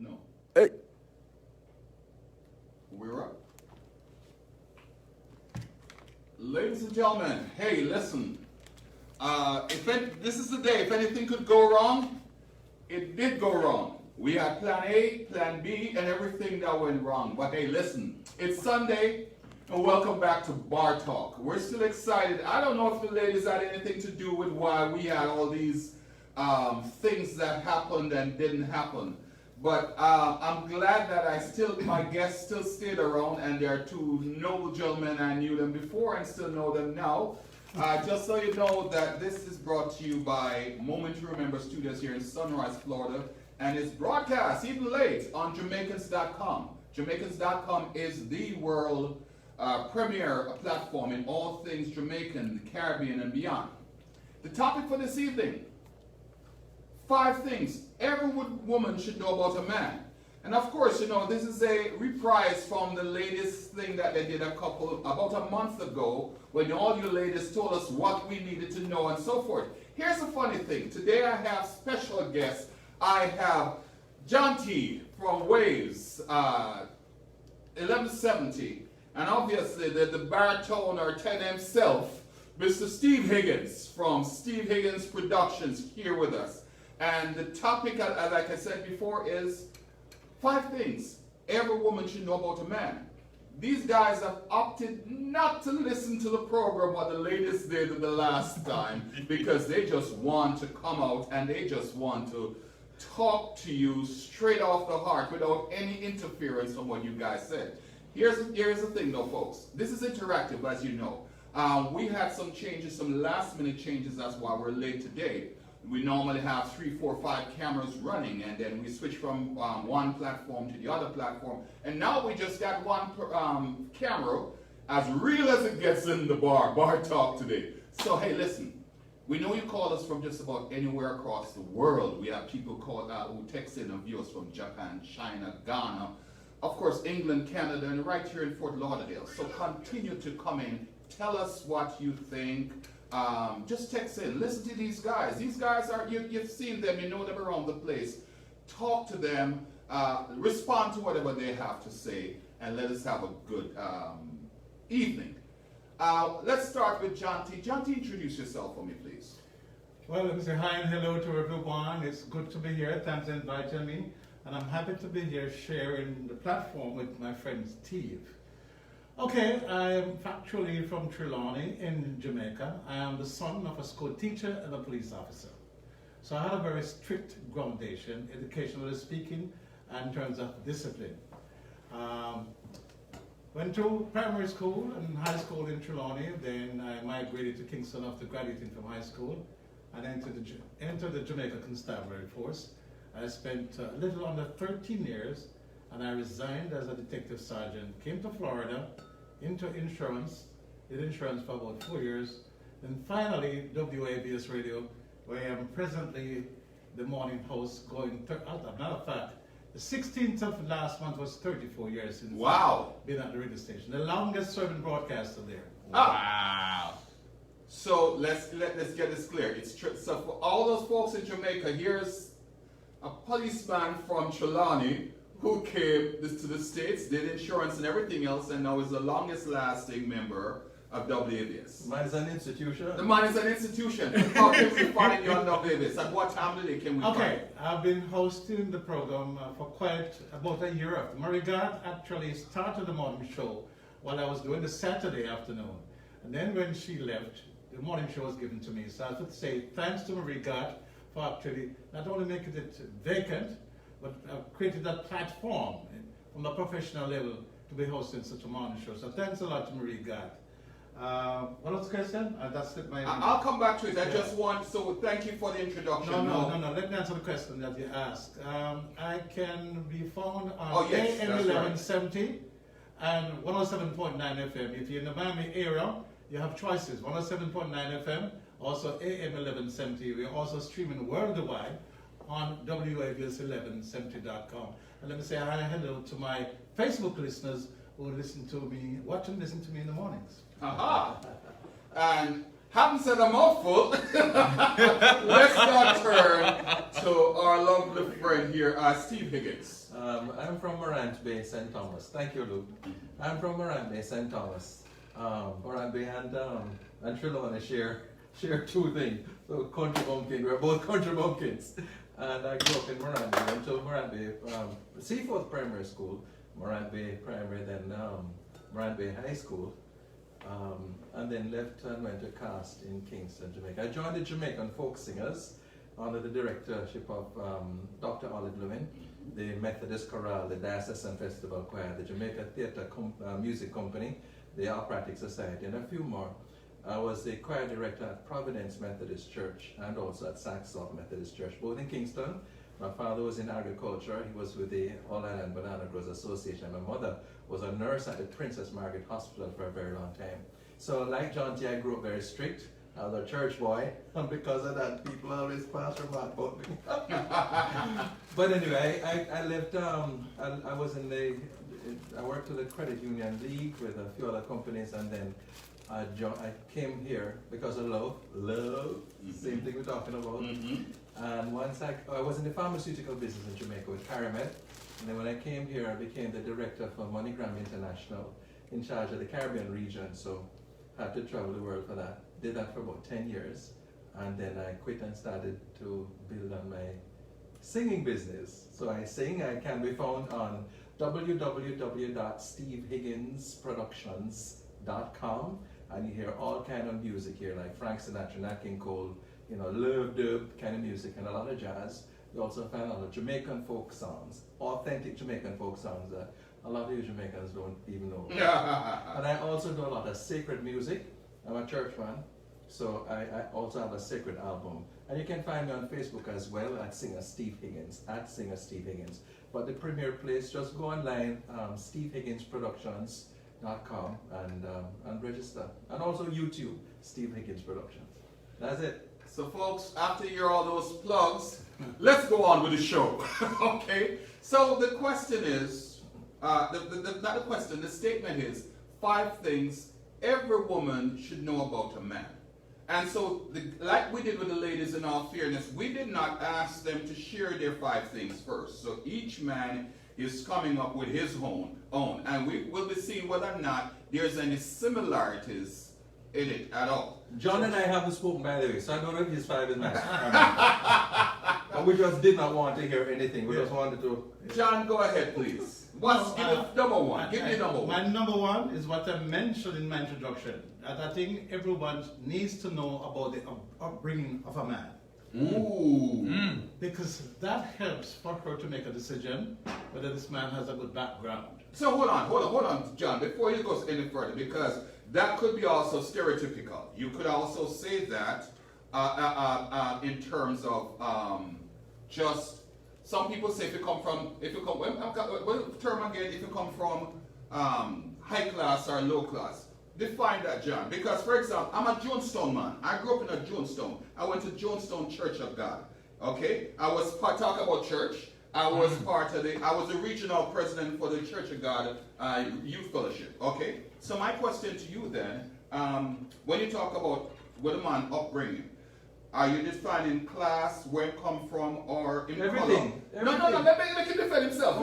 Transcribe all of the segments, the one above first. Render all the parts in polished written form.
No. Hey. We're up. Ladies and gentlemen, hey, listen. This is the day. If anything could go wrong, it did go wrong. We had plan A, plan B, and everything that went wrong. But hey, listen. It's Sunday, and welcome back to Bar Talk. We're still excited. I don't know if the ladies had anything to do with why we had all these things that happened and didn't happen. But I'm glad that my guests still stayed around, and there are two noble gentlemen. I knew them before and still know them now. Just so you know that this is brought to you by Moment to Remember Studios here in Sunrise, Florida, and it's broadcast even late on Jamaicans.com. Jamaicans.com is the world premier platform in all things Jamaican, the Caribbean, and beyond. The topic for this evening: 5 things every woman should know about a man. And of course, you know, this is a reprise from the latest thing that they did about a month ago, when all you ladies told us what we needed to know and so forth. Here's the funny thing. Today I have special guests. I have John T. from Waves, 1170. And obviously the baritone or tenor himself, Mr. Steve Higgins from Steve Higgins Productions, here with us. And the topic, like I said before, is 5 things every woman should know about a man. These guys have opted not to listen to the program what the ladies did the last time, because they just want to come out and they just want to talk to you straight off the heart without any interference from what you guys said. Here's the thing though, folks. This is interactive, as you know. We had some changes, some last minute changes. That's why we're late today. We normally have 3, 4, 5 cameras running, and then we switch from one platform to the other platform. And now we just got one camera, as real as it gets in the bar talk today. So hey, listen, we know you call us from just about anywhere across the world. We have people who text in and view us from Japan, China, Ghana, of course England, Canada, and right here in Fort Lauderdale. So continue to come in, tell us what you think. Just text in, listen to these guys. These guys are, you've seen them, you know them around the place. Talk to them, respond to whatever they have to say, and let us have a good evening. Let's start with John T. John T, introduce yourself for me, please. Well, let me say hi and hello to everyone. It's good to be here. Thanks for inviting me. And I'm happy to be here sharing the platform with my friend Steve. Okay, I am factually from Trelawney in Jamaica. I am the son of a school teacher and a police officer. So I had a very strict groundation, educationally speaking, and in terms of discipline. Went to primary school and high school in Trelawney, then I migrated to Kingston after graduating from high school, and entered the Jamaica Constabulary Force. I spent a little under 13 years, and I resigned as a detective sergeant, came to Florida, into insurance, did insurance for about 4 years, and finally WABS Radio, where I am presently the morning host going, as a matter of fact, the 16th of last month was 34 years since I've been at the radio station, the longest serving broadcaster there. Wow. So let's get this clear. So for all those folks in Jamaica, here's a policeman from Trelawney who came to the States, did insurance and everything else, and now is the longest lasting member of WABS. Man is an institution. The man is an institution. How can we find you on WABS? At what time of the day can we find you? Okay, I've been hosting the program for quite about a year. Marie Gard actually started the morning show while I was doing the Saturday afternoon. And then when she left, the morning show was given to me. So I would say thanks to Marie Gard for actually not only making it vacant, but I've created that platform from the professional level to be hosting such a morning show. So thanks a lot to Marie Gard. What was the question? That's it. I'll come back to it. I just want, so thank you for the introduction. No. Let me answer the question that you asked. I can be found on AM 1170 and 107.9 FM. If you're in the Miami area, you have choices. 107.9 FM, also AM 1170. We're also streaming worldwide on WABS1170.com. And let me say hi and hello to my Facebook listeners who listen to me, watch and listen to me in the mornings. Aha! And Haven't said a mouthful. Let's now turn to our lovely friend here, Steve Higgins. I'm from Morant Bay, St. Thomas. Thank you, Luke. I'm from Morant Bay, St. Thomas. Morant Bay and Trelawney share two things. So country bumpkin, we're both country bumpkins. And I grew up in Morant Bay, went to Morant Bay Seaforth Primary School, Morant Bay Primary, then Morant Bay High School. And then left and went to cast in Kingston, Jamaica. I joined the Jamaican Folk Singers under the directorship of Dr. Olive Lewin, the Methodist Chorale, the Diocesan Festival Choir, the Jamaica Theatre Music Company, the Operatic Society, and a few more. I was the choir director at Providence Methodist Church and also at Saxon Methodist Church, both in Kingston. My father was in agriculture. He was with the All Island Banana Growers Association. My mother was a nurse at the Princess Margaret Hospital for a very long time. So like John T, I grew up very strict. I was a church boy, and because of that, people always pass remark about me. But anyway, I lived, I was I worked with the Credit Union League with a few other companies, and then I came here because of love, same thing we're talking about. And once I was in the pharmaceutical business in Jamaica with Caramed, and then when I came here, I became the director for MoneyGram International, in charge of the Caribbean region, so had to travel the world for that. Did that for about 10 years, and then I quit and started to build on my singing business. So I sing. I can be found on www.stevehigginsproductions.com, and you hear all kind of music here, like Frank Sinatra, Nat King Cole, love dub kind of music, and a lot of jazz. You also find a lot of Jamaican folk songs, authentic Jamaican folk songs that a lot of you Jamaicans don't even know. And I also do a lot of sacred music. I'm a church man, so I also have a sacred album. And you can find me on Facebook as well at Singer Steve Higgins, at Singer Steve Higgins. But the premier place, just go online, stevehigginsproductions.com, and register. And also YouTube, Steve Higgins Productions. That's it. So folks, after you hear all those plugs, let's go on with the show. Okay? So the question is, not the question, the statement is 5 things every woman should know about a man. And so, like we did with the ladies, in all fairness, we did not ask them to share their 5 things first. So each man is coming up with his own. And we will be seeing whether or not there's any similarities in it at all. John and I haven't spoken, by the way, so I don't know if his 5 is nice. But we just did not want to hear anything. We just wanted to... John, go ahead, please. Give me number 1. Give me number 1. My number 1 is what I mentioned in my introduction. That I think everyone needs to know about the upbringing of a man. Ooh. Because that helps for her to make a decision whether this man has a good background. So hold on, John, before you go any further, because that could be also stereotypical. You could also say that in terms of just, some people say if you come from high class or low class. Define that, John. Because, for example, I'm a Jonestown man. I grew up in a Jonestown. I went to Jonestown Church of God. Okay? I was talk about church. I was I was the regional president for the Church of God Youth Fellowship. Okay? So my question to you then, when you talk about what a man upbringing, are you defining class, where it come from, or in Everything. color? No, let me defend himself.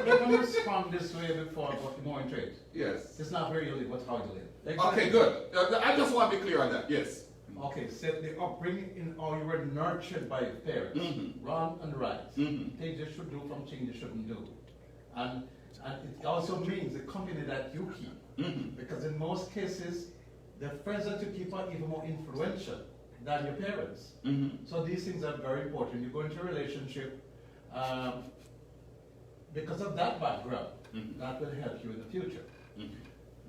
Let me respond this way before, but more into it. Yes. It's not where you live, but how you live. Okay, good. I just want to be clear on that. Yes. Okay, so the upbringing in how you were nurtured by your parents, wrong and right, things you should do from things you shouldn't do. And it also means the company that you keep. Because in most cases, the friends that you keep are even more influential than your parents. So these things are very important. You go into a relationship because of that background, that will help you in the future.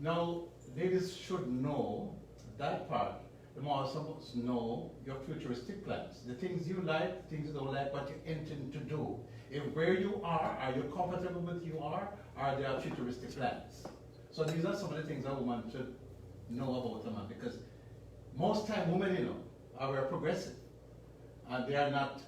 Now, ladies should know that part. The more supposed to know your futuristic plans, the things you like, things you don't like, what you intend to do. If where you are you comfortable with you are there are futuristic plans? So these are some of the things a woman should know about a man, because most time women, are very progressive, and they are not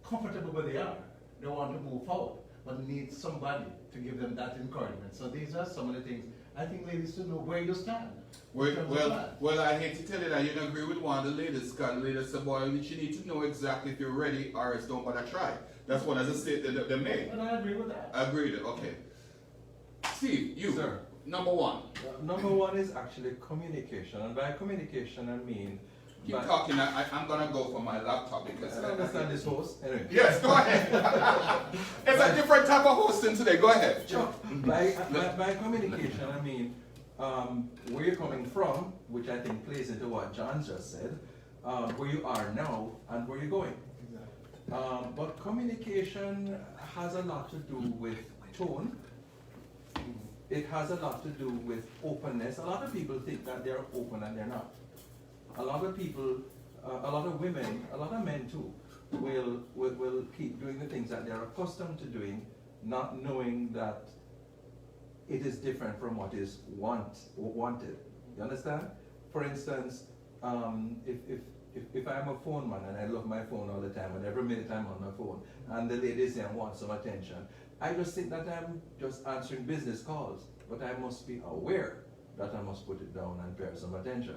comfortable where they are. They want to move forward, but need somebody to give them that encouragement. So these are some of the things I think ladies should know where you stand. Well, I hate to tell you that you don't agree with one of the ladies, because the lady said, boy, she need to know exactly if you're ready or else don't bother try. That's one of the statement they made. And I agree with that. Agreed, okay. Steve, you, Sir. number one. Number one is actually communication, and by communication I mean. Keep talking, I'm going to go for my laptop because... I understand this host. Anyway. Yes, go ahead. It's a different type of hosting today, go ahead. Sure. By communication I mean where you're coming from, which I think plays into what John just said, where you are now and where you're going. Exactly. But communication has a lot to do with tone. It has a lot to do with openness. A lot of people think that they're open and they're not. A lot of people, a lot of women, a lot of men too, will keep doing the things that they're accustomed to doing, not knowing that it is different from what is wanted. You understand? For instance, if I'm a phone man and I love my phone all the time, and every minute I'm on my phone, and the lady saying want some attention, I just think that I'm just answering business calls, but I must be aware that I must put it down and pay some attention.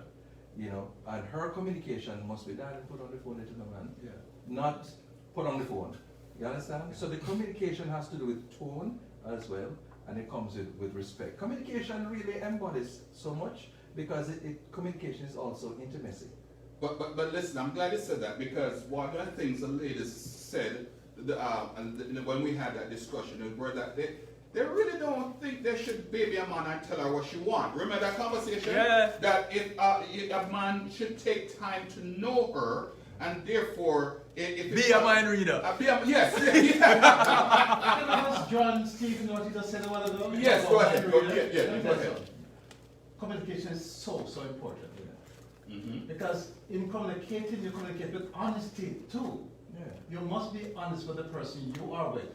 You know, and her communication must be that and put on the phone, little man. Yeah. Not put on the phone. You understand? So the communication has to do with tone as well, and it comes with respect. Communication really embodies so much because communication is also intimacy. But listen, I'm glad you said that, because one of the things the ladies said when we had that discussion were that they really don't think they should baby a man and tell her what she wants. Remember that conversation? Yeah. That if a man should take time to know her, and therefore if Be a mind reader. Yes. Can I ask John Stephen what he just said a while ago? Yes, go ahead. Let Go me ahead. tell you. Communication is so important. Mm-hmm. Because in communicating, you communicate with honesty too. Yeah. You must be honest with the person you are with.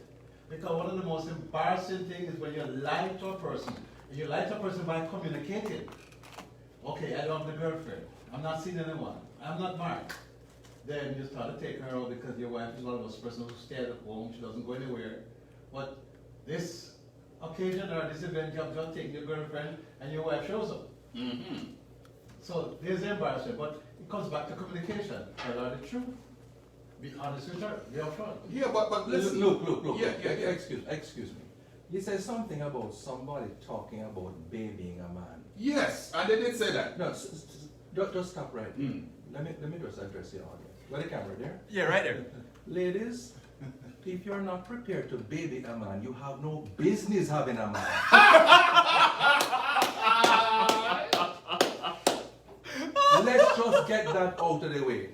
Because one of the most embarrassing things is when you lie to a person. And you lie to a person by communicating. Okay, I don't have a girlfriend. I'm not seeing anyone. I'm not married. Then you start to take her out because your wife is one of those persons who stays at home. She doesn't go anywhere. But this occasion or this event, you have just taken your girlfriend and your wife shows up. Mm-hmm. So there's the embarrassment, but it comes back to communication. Tell her the truth. Be honest with her. Be upfront. Yeah, but listen. Look. Yeah. Excuse me. You said something about somebody talking about babying a man. Yes, and they did say that. No, just stop right there. Mm. Let me just address the audience. Where the camera there? Yeah, right there. Ladies, if you're not prepared to baby a man, you have no business having a man. Let's just get that out of the way.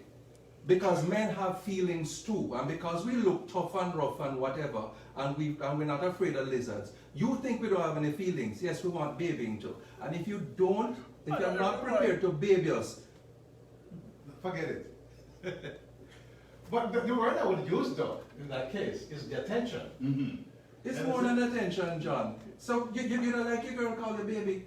Because men have feelings too, and because we look tough and rough and whatever, and we're not afraid of lizards. You think we don't have any feelings? Yes, we want babying too. And if you don't, if you're not prepared to baby us, Forget it. But the word I would use though, in that case, is the attention. Mm-hmm. it's Yeah, more that's than attention, John. So you don't like your girl call you baby?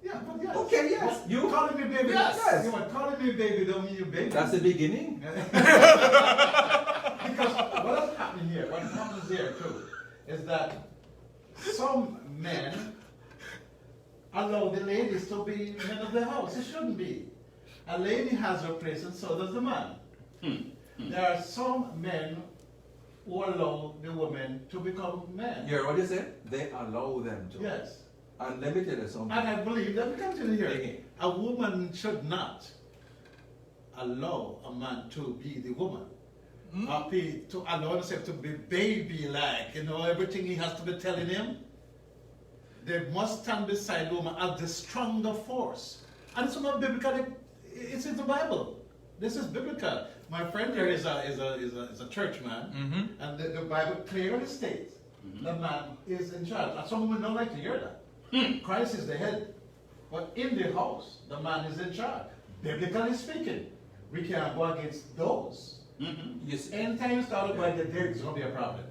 Yeah, but yes. Okay, yes. But You calling me baby. Yes. You know, calling me baby don't mean you baby. That's the beginning. Because what is happening here, what happens there too, is that some men allow the ladies to be men of the house. It shouldn't be. A lady has her place and so does the man. There are some men who allow the women to become men. You hear what you said? They allow them to. Yes. And let me tell you something. And I believe that we continue here. A woman should not allow a man to be the woman. Or to allow himself to be baby-like, everything he has to be telling him. They must stand beside the woman as the stronger force. And it's not biblical, it's in the Bible. This is biblical. My friend here is a church man, and the Bible clearly states the man is in charge. And some women don't like to hear that. Christ is the head. But in the house, the man is in charge. Biblically speaking, we can't go against those. Yes. Anytime you start by the there is going to be a problem.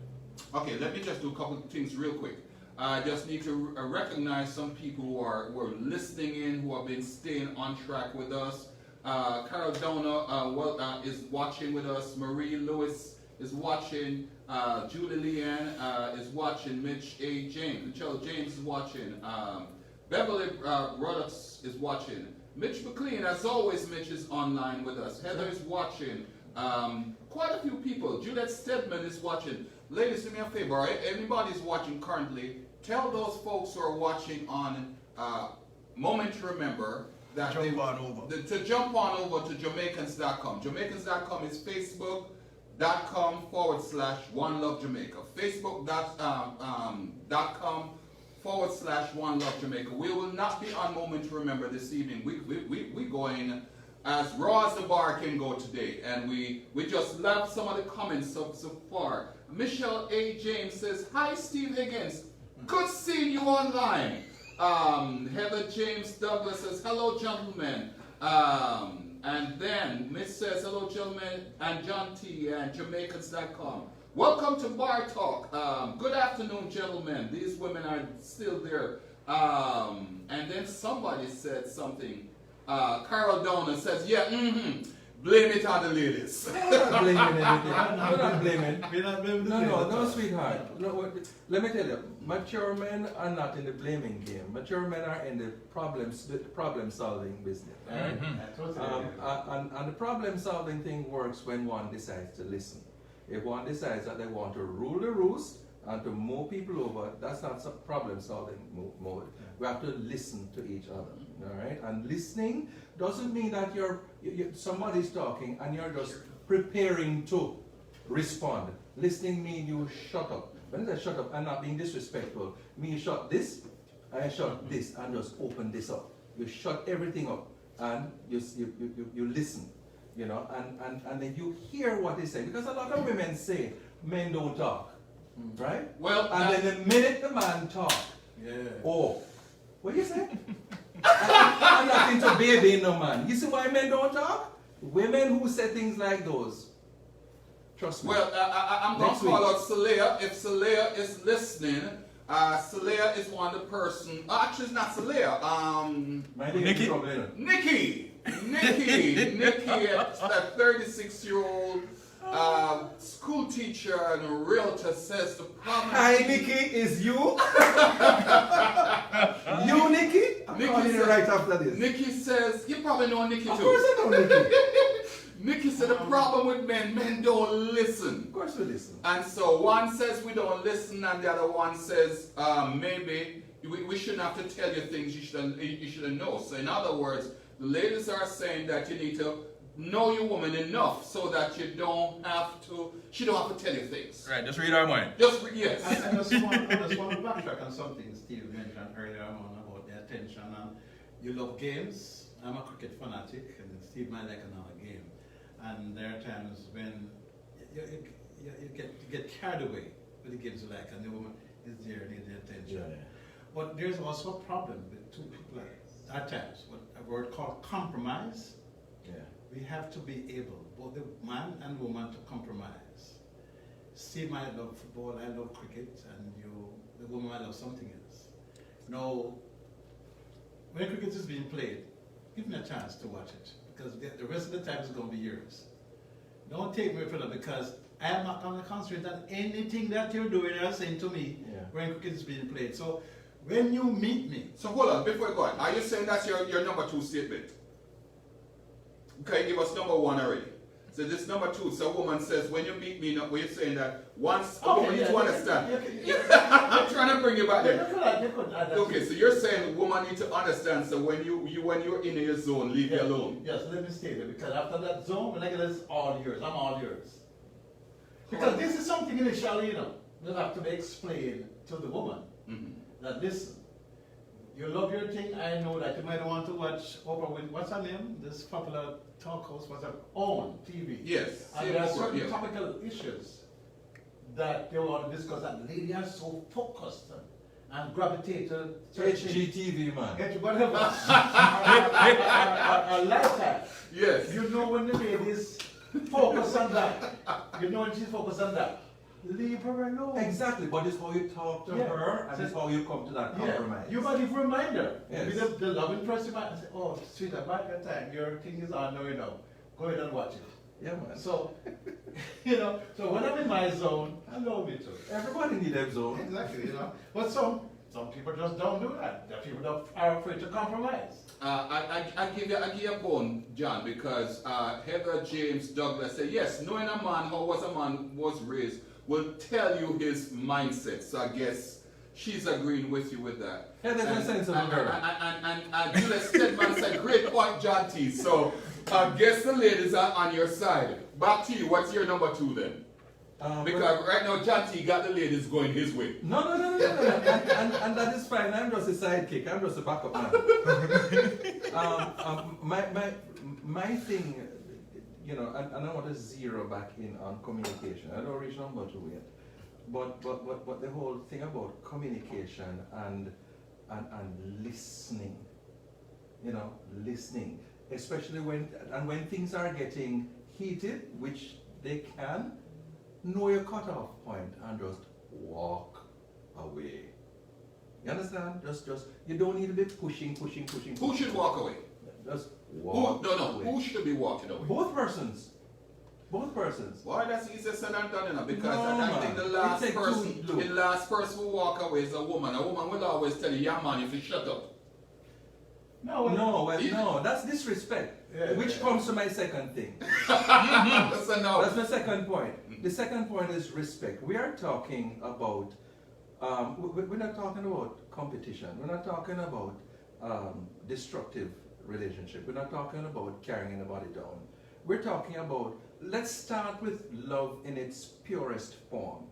Okay, let me just do a couple of things real quick. I just need to recognize some people who are listening in, who have been staying on track with us. Carol Downer is watching with us. Marie Lewis is watching. Julie Leanne is watching. Mitch A. James. Michelle James is watching. Beverly Ruddocks is watching. Mitch McLean, as always, Mitch is online with us. Heather is watching. Quite a few people. Juliet Stedman is watching. Ladies, do me a favor. Anybody's watching currently, tell those folks who are watching on Moment to Remember that to jump on over to Jamaicans.com. Jamaicans.com is Facebook.com/One Love Jamaica. Facebook.com/One Love Jamaica. We will not be on Moment to Remember this evening. We going as raw as the bar can go today, and we just love some of the comments so far. Michelle A. James says, "Hi, Steve Higgins. Good seeing you online." Heather James Douglas says, "Hello, gentlemen." And then Miss says, "Hello, gentlemen," and John T. and Jamaicans.com. "Welcome to Bar Talk. Good afternoon, gentlemen." These women are still there. And then somebody said something. Carol Downer says, "Yeah, blame it on the ladies." We're not blaming anything. We're not blaming. We're not blaming the No, sweetheart. No, let me tell you, mature men are not in the blaming game. Mature men are in the problem-solving business. All right? And the problem-solving thing works when one decides to listen. If one decides that they want to rule the roost and to move people over, that's not some problem-solving mode. We have to listen to each other, all right? And listening doesn't mean that somebody's talking and you're just preparing to respond. Listening means you shut up. When I shut up, I'm not being disrespectful. You shut this, I shut this, and just open this up. You shut everything up and you listen. You know, and then you hear what they say. Because a lot of women say men don't talk. Right? Well, and then the minute the man talk, what do you say? I'm not into babying no man. You see why men don't talk? Women who say things like those. Trust me. Well, I'm going to call out Saleha. If Saleha is listening, Saleha is one of the person. Actually, it's not Saleha. Nikki. Nikki, that 36-year-old school teacher and realtor says the problem. Hi, Nikki, is you? You, Nikki? I'm calling you right after this. Nikki says, you probably know Nikki too. Of course I know Nikki. Nikki said the problem with men don't listen. Of course we listen. And so one says we don't listen, and the other one says maybe we shouldn't have to tell you things you shouldn't know. So in other words, the ladies are saying that you need to know your woman enough so that she don't have to tell you things. Right, just read our mind. Yes. I just want to backtrack on something Steve mentioned earlier on about the attention. And you love games. I'm a cricket fanatic, and Steve might like another game. And there are times when you get carried away with the games you like, and the woman is there, needs the attention. Yeah. But there's also a problem with two people at times. What a word called compromise. Yeah. We have to be able, both the man and woman, to compromise. Steve might love football, I love cricket, and the woman might love something else. Now, when cricket is being played, give me a chance to watch it, because the rest of the time is going to be yours. Don't take me for that, because I am not going to concentrate on anything that you're doing or saying to me when cricket is being played. So, when you meet me... So hold on, before you go on, are you saying that's your number 2 statement? Okay, give us number 1 already. So this number 2, so a woman says, when you meet me, well, you're saying that once a woman needs to understand. I'm trying to bring you back there. Okay, so you're saying the woman needs to understand, so when you're in your zone, leave you alone. Yes, let me stay there, because after that zone, when I get this, all yours, I'm all yours. Because this is something initially, you have to be explained to the woman. That listen, you love your thing, I know that you might want to watch Oprah with, what's her name? This popular talk host, what's her own TV. Yes. And there are certain topical issues that they want to discuss, and ladies are so focused and gravitate to HGTV, man. Whatever. A lifetime. Yes. You know when the ladies focus on that. You know when she's focused on that. Leave her alone. Exactly, but it's how you talk to her, and it's how you come to that compromise. You might even remind her. Yes. With the love interest, you might say, oh, sweetheart, by that time, your thing is on, no, go ahead and watch it. Yeah, man. So, so when I'm in my zone, I love it too. Everybody needs their zone. Exactly, But so some people just don't do that. The people that are afraid to compromise. I give you a bone, John, because Heather James Douglas said, yes, knowing a man, how was a man was raised, will tell you his mindset. So I guess she's agreeing with you with that. Heather's a sensible girl. And Julia Stedman said, great point, John T. So I guess the ladies are on your side. Back to you. What's your number 2 then? Because right now, John T got the ladies going his way. No. And that is fine. I'm just a sidekick. I'm just a backup man. My thing, and I want to zero back in on communication. I don't reach number 2 yet. But the whole thing about communication and listening, listening, especially when things are getting heated, which they can. Know your cutoff point and just walk away. You understand? Just you don't need to be pushing. Who should walk away? Just walk away. Who should be walking away? Both persons. Why that's easier said than done, because No, I think the last person who walk away is a woman. A woman will always tell you, yeah man, if you shut up. No, that's disrespect. Which comes to my second thing. That's a no. That's my second point. The second point is respect. We are talking about, we're not talking about competition. We're not talking about destructive relationship. We're not talking about carrying anybody down. We're talking about, let's start with love in its purest form,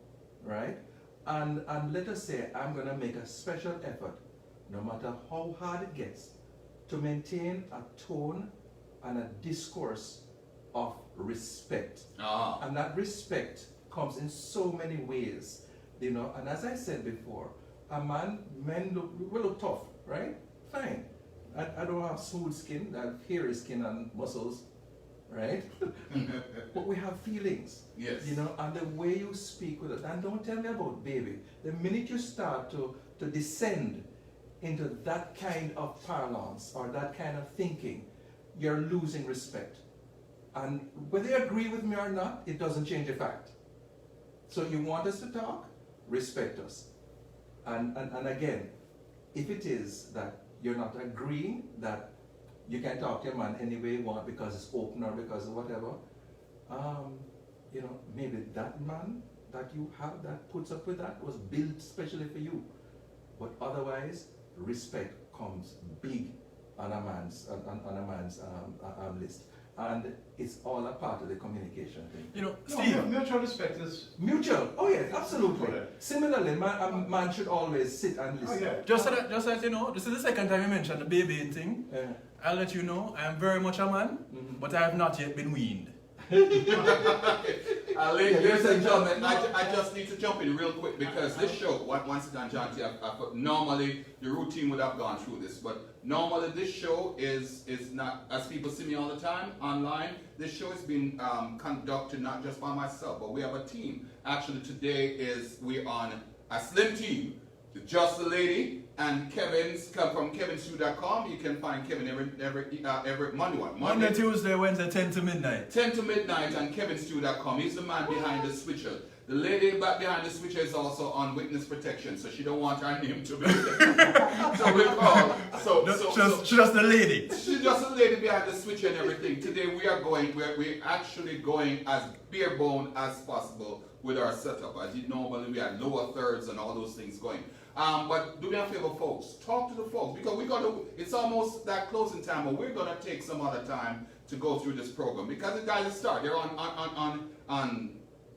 right? And let us say, I'm going to make a special effort, no matter how hard it gets, to maintain a tone and a discourse of respect. And that respect comes in so many ways, and as I said before, men look tough, right? Fine. I don't have smooth skin, I have hairy skin and muscles, right? But we have feelings. Yes. And the way you speak with it, and don't tell me about baby. The minute you start to descend into that kind of parlance or that kind of thinking, you're losing respect. And whether you agree with me or not, it doesn't change the fact. So you want us to talk, respect us. And again, if it is that you're not agreeing that you can talk to your man any way you want because it's open or because of whatever, maybe that man that you have that puts up with that was built specially for you. But otherwise, respect comes big on a man's list, and it's all a part of the communication thing. Steve, mutual respect is mutual. Oh yes, absolutely. Similarly, a man should always sit and listen. Oh, yeah. Just so that you know, this is the second time you mentioned the baby thing. Yeah. I'll let you know, I am very much a man, but I have not yet been weaned. Ladies and gentlemen, I just need to jump in real quick because this show, once again, John T, normally the routine would have gone through this, but normally this show is not, as people see me all the time online, this show is being conducted not just by myself, but we have a team. Actually today we're on a slim team, just the lady, and Kevin's come from kevinstew.com. You can find Kevin every Monday, Tuesday, Wednesday, 10 to midnight. 10 to midnight on kevinstew.com. He's the man behind the switcher. The lady back behind the switcher is also on witness protection, so she don't want her name to be so we call. She's just the lady. She's just the lady behind the switcher and everything. Today we're actually going as bare bone as possible with our setup. As you normally we have lower thirds and all those things going. But do me a favor, folks. Talk to the folks because it's almost that closing time, but we're gonna take some other time to go through this program because the guys start. They're on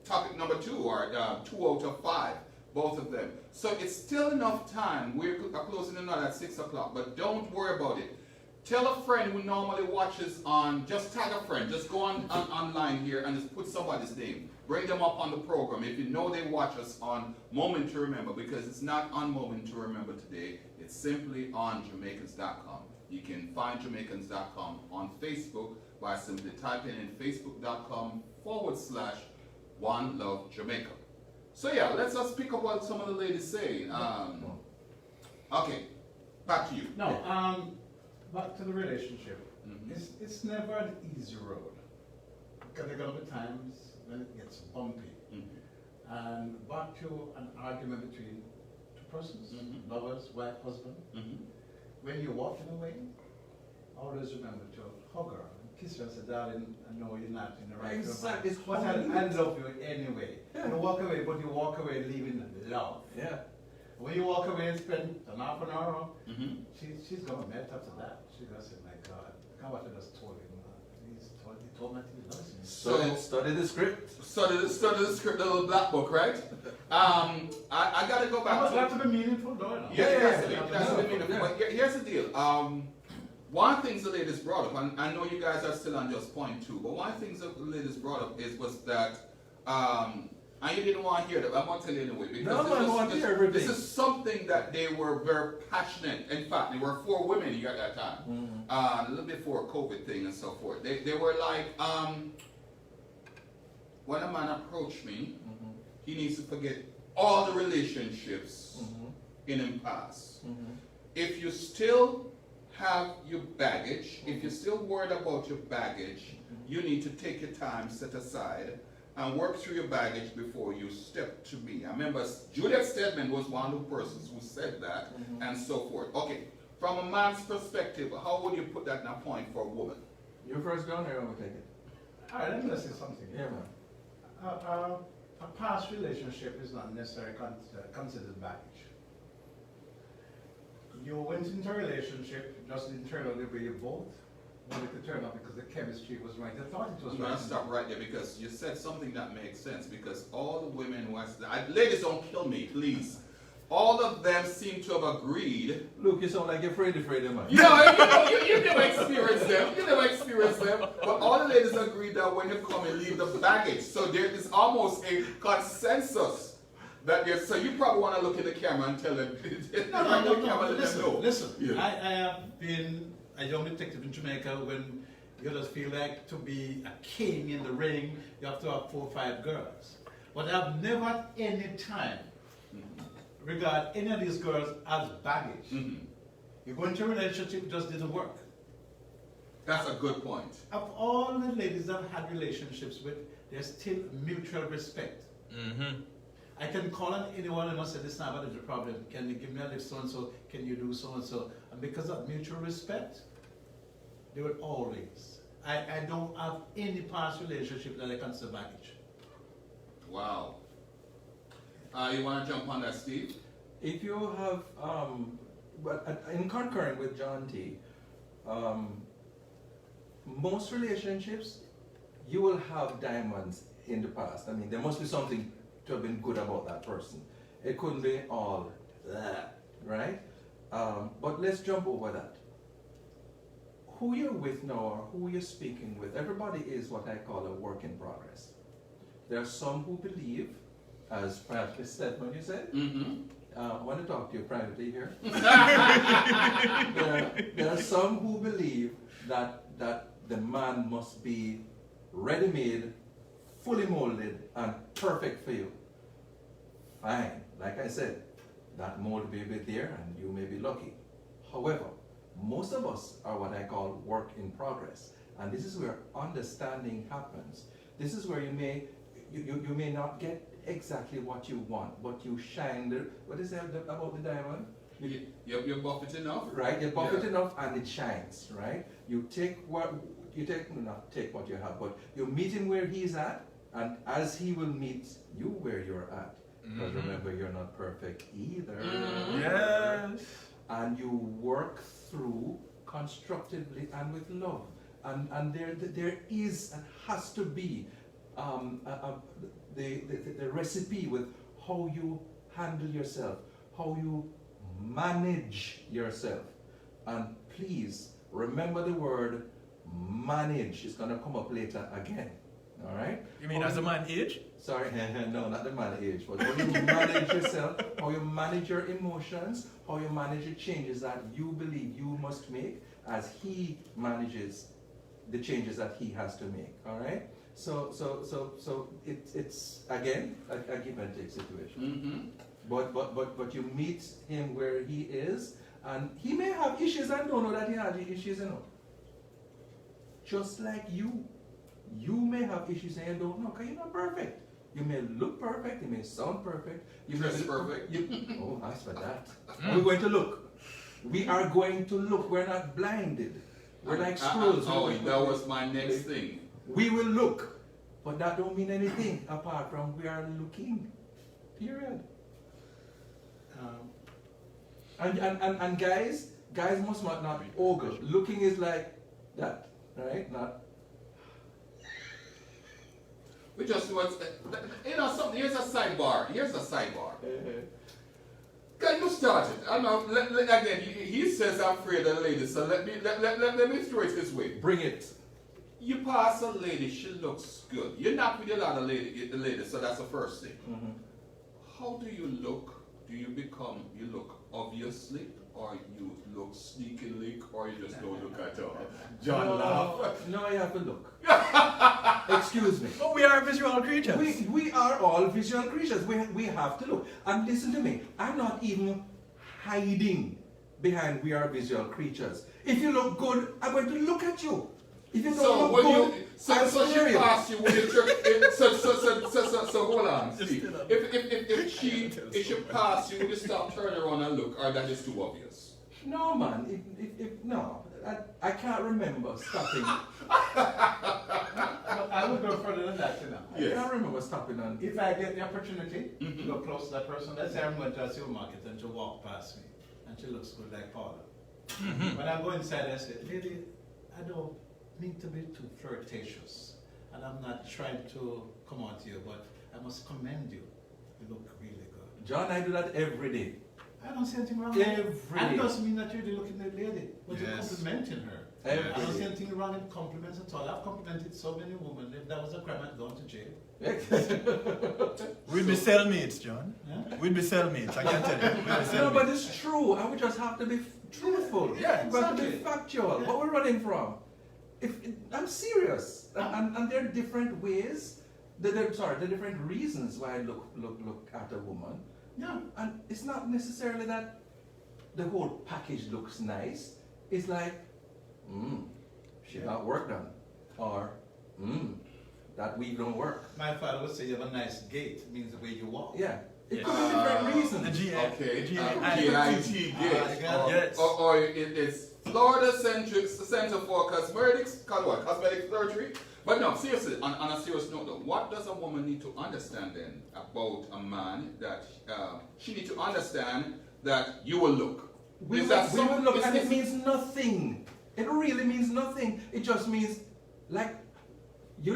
topic number 2 or 2 out of 5, both of them. So it's still enough time. We're closing the night at 6 o'clock, but don't worry about it. Tell a friend who normally watches just tag a friend. Just go online here and just put somebody's name. Bring them up on the program. If you know they watch us on Moment to Remember, because it's not on Moment to Remember today. It's simply on Jamaicans.com. You can find Jamaicans.com on Facebook by simply typing in facebook.com/One Love Jamaica. So yeah, let's just pick up what some of the ladies say. Okay, back to you. No, back to the relationship. It's never an easy road. Because there are going to be times when it gets bumpy. And back to an argument between two persons, Mhm. lovers, wife, husband. Mhm. When you're walking away, always remember to hug her, kiss her, and say, darling, I know you're not in the right Exactly. It's but how you do I it. love you anyway. Yeah. You walk away, but you walk away leaving love. Yeah. When you walk away and spend an half an hour, Mhm. she's going to melt after that. She's going to say, my God, look how much I just told him. He told me he loves me. Study the script. Study the script, the little black book, right? I got to go back That to has to be meaningful, though. You know? Yeah, Yeah, that's yeah, it. That's what I mean. yeah. But here's the deal. One of the things the ladies brought up, and I know you guys are still on just point two, but one of the things that the ladies brought up was that, and you didn't want to hear that, I want to tell you anyway, because No, I want to hear everything. this is something that they were very passionate. In fact, there were 4 women here at that time, a little before COVID thing and so forth. They were like, when a man approached me, he needs to forget all the relationships in him past. If you still have your baggage, if you're still worried about your baggage, you need to take your time, set aside, and work through your baggage before you step to me. I remember Juliet Stedman was one of the persons who said that, and so forth. Okay, from a man's perspective, how would you put that in a point for a woman? You first go, or you want me to take it? All right, let me say something. Yeah, man. A past relationship is not necessarily considered baggage. You went into a relationship, just didn't turn out the way you both wanted to turn out because the chemistry was right. I thought it was I'm right. gonna stop right there because you said something that makes sense. Because all the women who ladies, don't kill me, please. All of them seem to have agreed. Luke, you sound like you're afraid of man. You never experienced them. You never experienced them. But all the ladies agreed that when you come and leave the baggage. So there is almost a consensus that there's. So you probably want to look at the camera and tell them. No. Listen. Yeah. I have been a young detective in Jamaica when you just feel like to be a king in the ring, you have to have 4 or 5 girls. But I've never at any time regard any of these girls as baggage. You go into a relationship, it just didn't work. That's a good point. Of all the ladies I've had relationships with, there's still mutual respect. I can call on anyone and say, listen, I've had a problem. Can you give me a lift so-and-so? Can you do so-and-so? And because of mutual respect, they will always. I don't have any past relationship that I consider baggage. Wow. You want to jump on that, Steve? If you have, but in concurring with John T, most relationships, you will have diamonds in the past. I mean, there must be something to have been good about that person. It couldn't be all that, right? But let's jump over that. Who you're with now or who you're speaking with, everybody is what I call a work in progress. There are some who believe, as Francis said when you said, I want to talk to you privately here. there are some who believe that the man must be ready-made, fully molded, and perfect for you. Fine. Like I said, that mold may be there and you may be lucky. However, most of us are what I call work in progress. And this is where understanding happens. This is where you may not get exactly what you want, but you shine the, what is that about the diamond? You buff it enough? Right, you buff it enough and it shines, right? You take what you not take what you have, but you meet him where he's at, and as he will meet you where you're at. Because remember, you're not perfect either. Yes. And you work through constructively and with love. And there is and has to be the recipe with how you handle yourself, how you manage yourself. And please remember the word manage. It's going to come up later again. All right? You mean as a man age? Sorry, no, not the man age, but how you manage yourself, how you manage your emotions, how you manage the changes that you believe you must make as he manages the changes that he has to make. All right? So it's again a give and take situation. But you meet him where he is, and he may have issues and don't know that he has issues, you know. Just like you may have issues and you don't know because you're not perfect. You may look perfect, you may sound perfect, you may Dress perfect. Oh, as for that. We're going to look. We are going to look. We're not blinded. We're like squirrels. Oh, that was my next thing. We will look, but that don't mean anything apart from we are looking. Period. And guys must not ogle. Looking is like that, right? Not. We just want, something. Here's a sidebar. Can you start it? I know. Again, he says I'm afraid of ladies, so let me throw it this way. Bring it. You pass a lady, she looks good. You're not with a lot of ladies, so that's the first thing. Mm-hmm. How do you look? Do you look obviously, or you look sneakily, or you just don't look at all? John laugh. No, I have to look. Excuse me. Oh, we are visual creatures. We are all visual creatures. We have to look. And listen to me. I'm not even hiding behind we are visual creatures. If you look good, I'm going to look at you. If you don't look good, so she passed you with your so hold on, Steve. If she passed you, would you stop, turn around and look, or that is too obvious? No, man. No, I can't remember stopping. I would go further than that, you know. I can't remember stopping on. If I get the opportunity to go close to that person, let's say I'm going to a supermarket and she walk past me and she looks good like Paula. When I go inside, I say, lady, I don't mean to be too flirtatious, and I'm not trying to come on to you, but I must commend you. You look really good. John, I do that every day. I don't see anything wrong with it. Every And day. it doesn't mean that you're the looking at lady, but you're Yes. complimenting her. Every I don't see day. anything wrong in compliments at all. I've complimented so many women. If that was a crime, I'd gone to jail. We'd be cellmates, John. Yeah? We'd be cellmates, I can tell you. We'd be No, cellmates. but it's true. I would just have to be truthful. Yeah, We've got to be exactly. factual. Yeah. What we're running from. I'm serious. And there are different ways. There are different reasons why I look at a woman. Yeah. And it's not necessarily that the whole package looks nice. It's like, she got work done. Or, that weave don't work. My father would say you have a nice gait. It means the way you walk. Yeah. It Yes. could be different The reasons. GI. GIT gate. Yes. Or it's Florida Center for Cosmetic Surgery. But no, seriously, on a serious note though, what does a woman need to understand then about a man that she need to understand that you will look? We Is will that some- look, is and it this- means nothing. It really means nothing. It just means, like, if you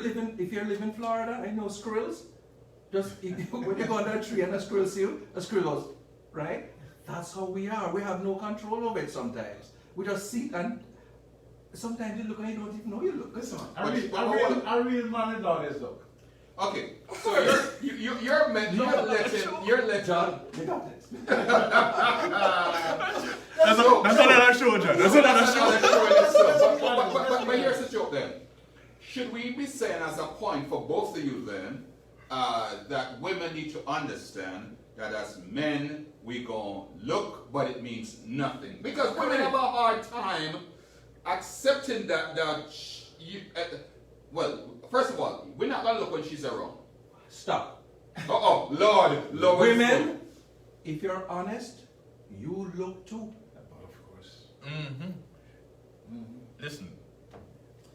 live in Florida, I know squirrels. Just when you go under a tree and a squirrel see you, a squirrel goes, right? That's how we are. We have no control over it sometimes. We just sit and sometimes you look and you don't even know you look. Listen, But- a real man is always look. Okay, so you're letting John, you got this. That's another show, John. That's another show. But here's the joke then. Should we be saying as a point for both of you then, that women need to understand that as men, we gon' look, but it means nothing. Because women have a hard time accepting that well, first of all, we're not gonna look when she's around. Stop. Lord. Women, if you're honest, you look too. Of course. Listen,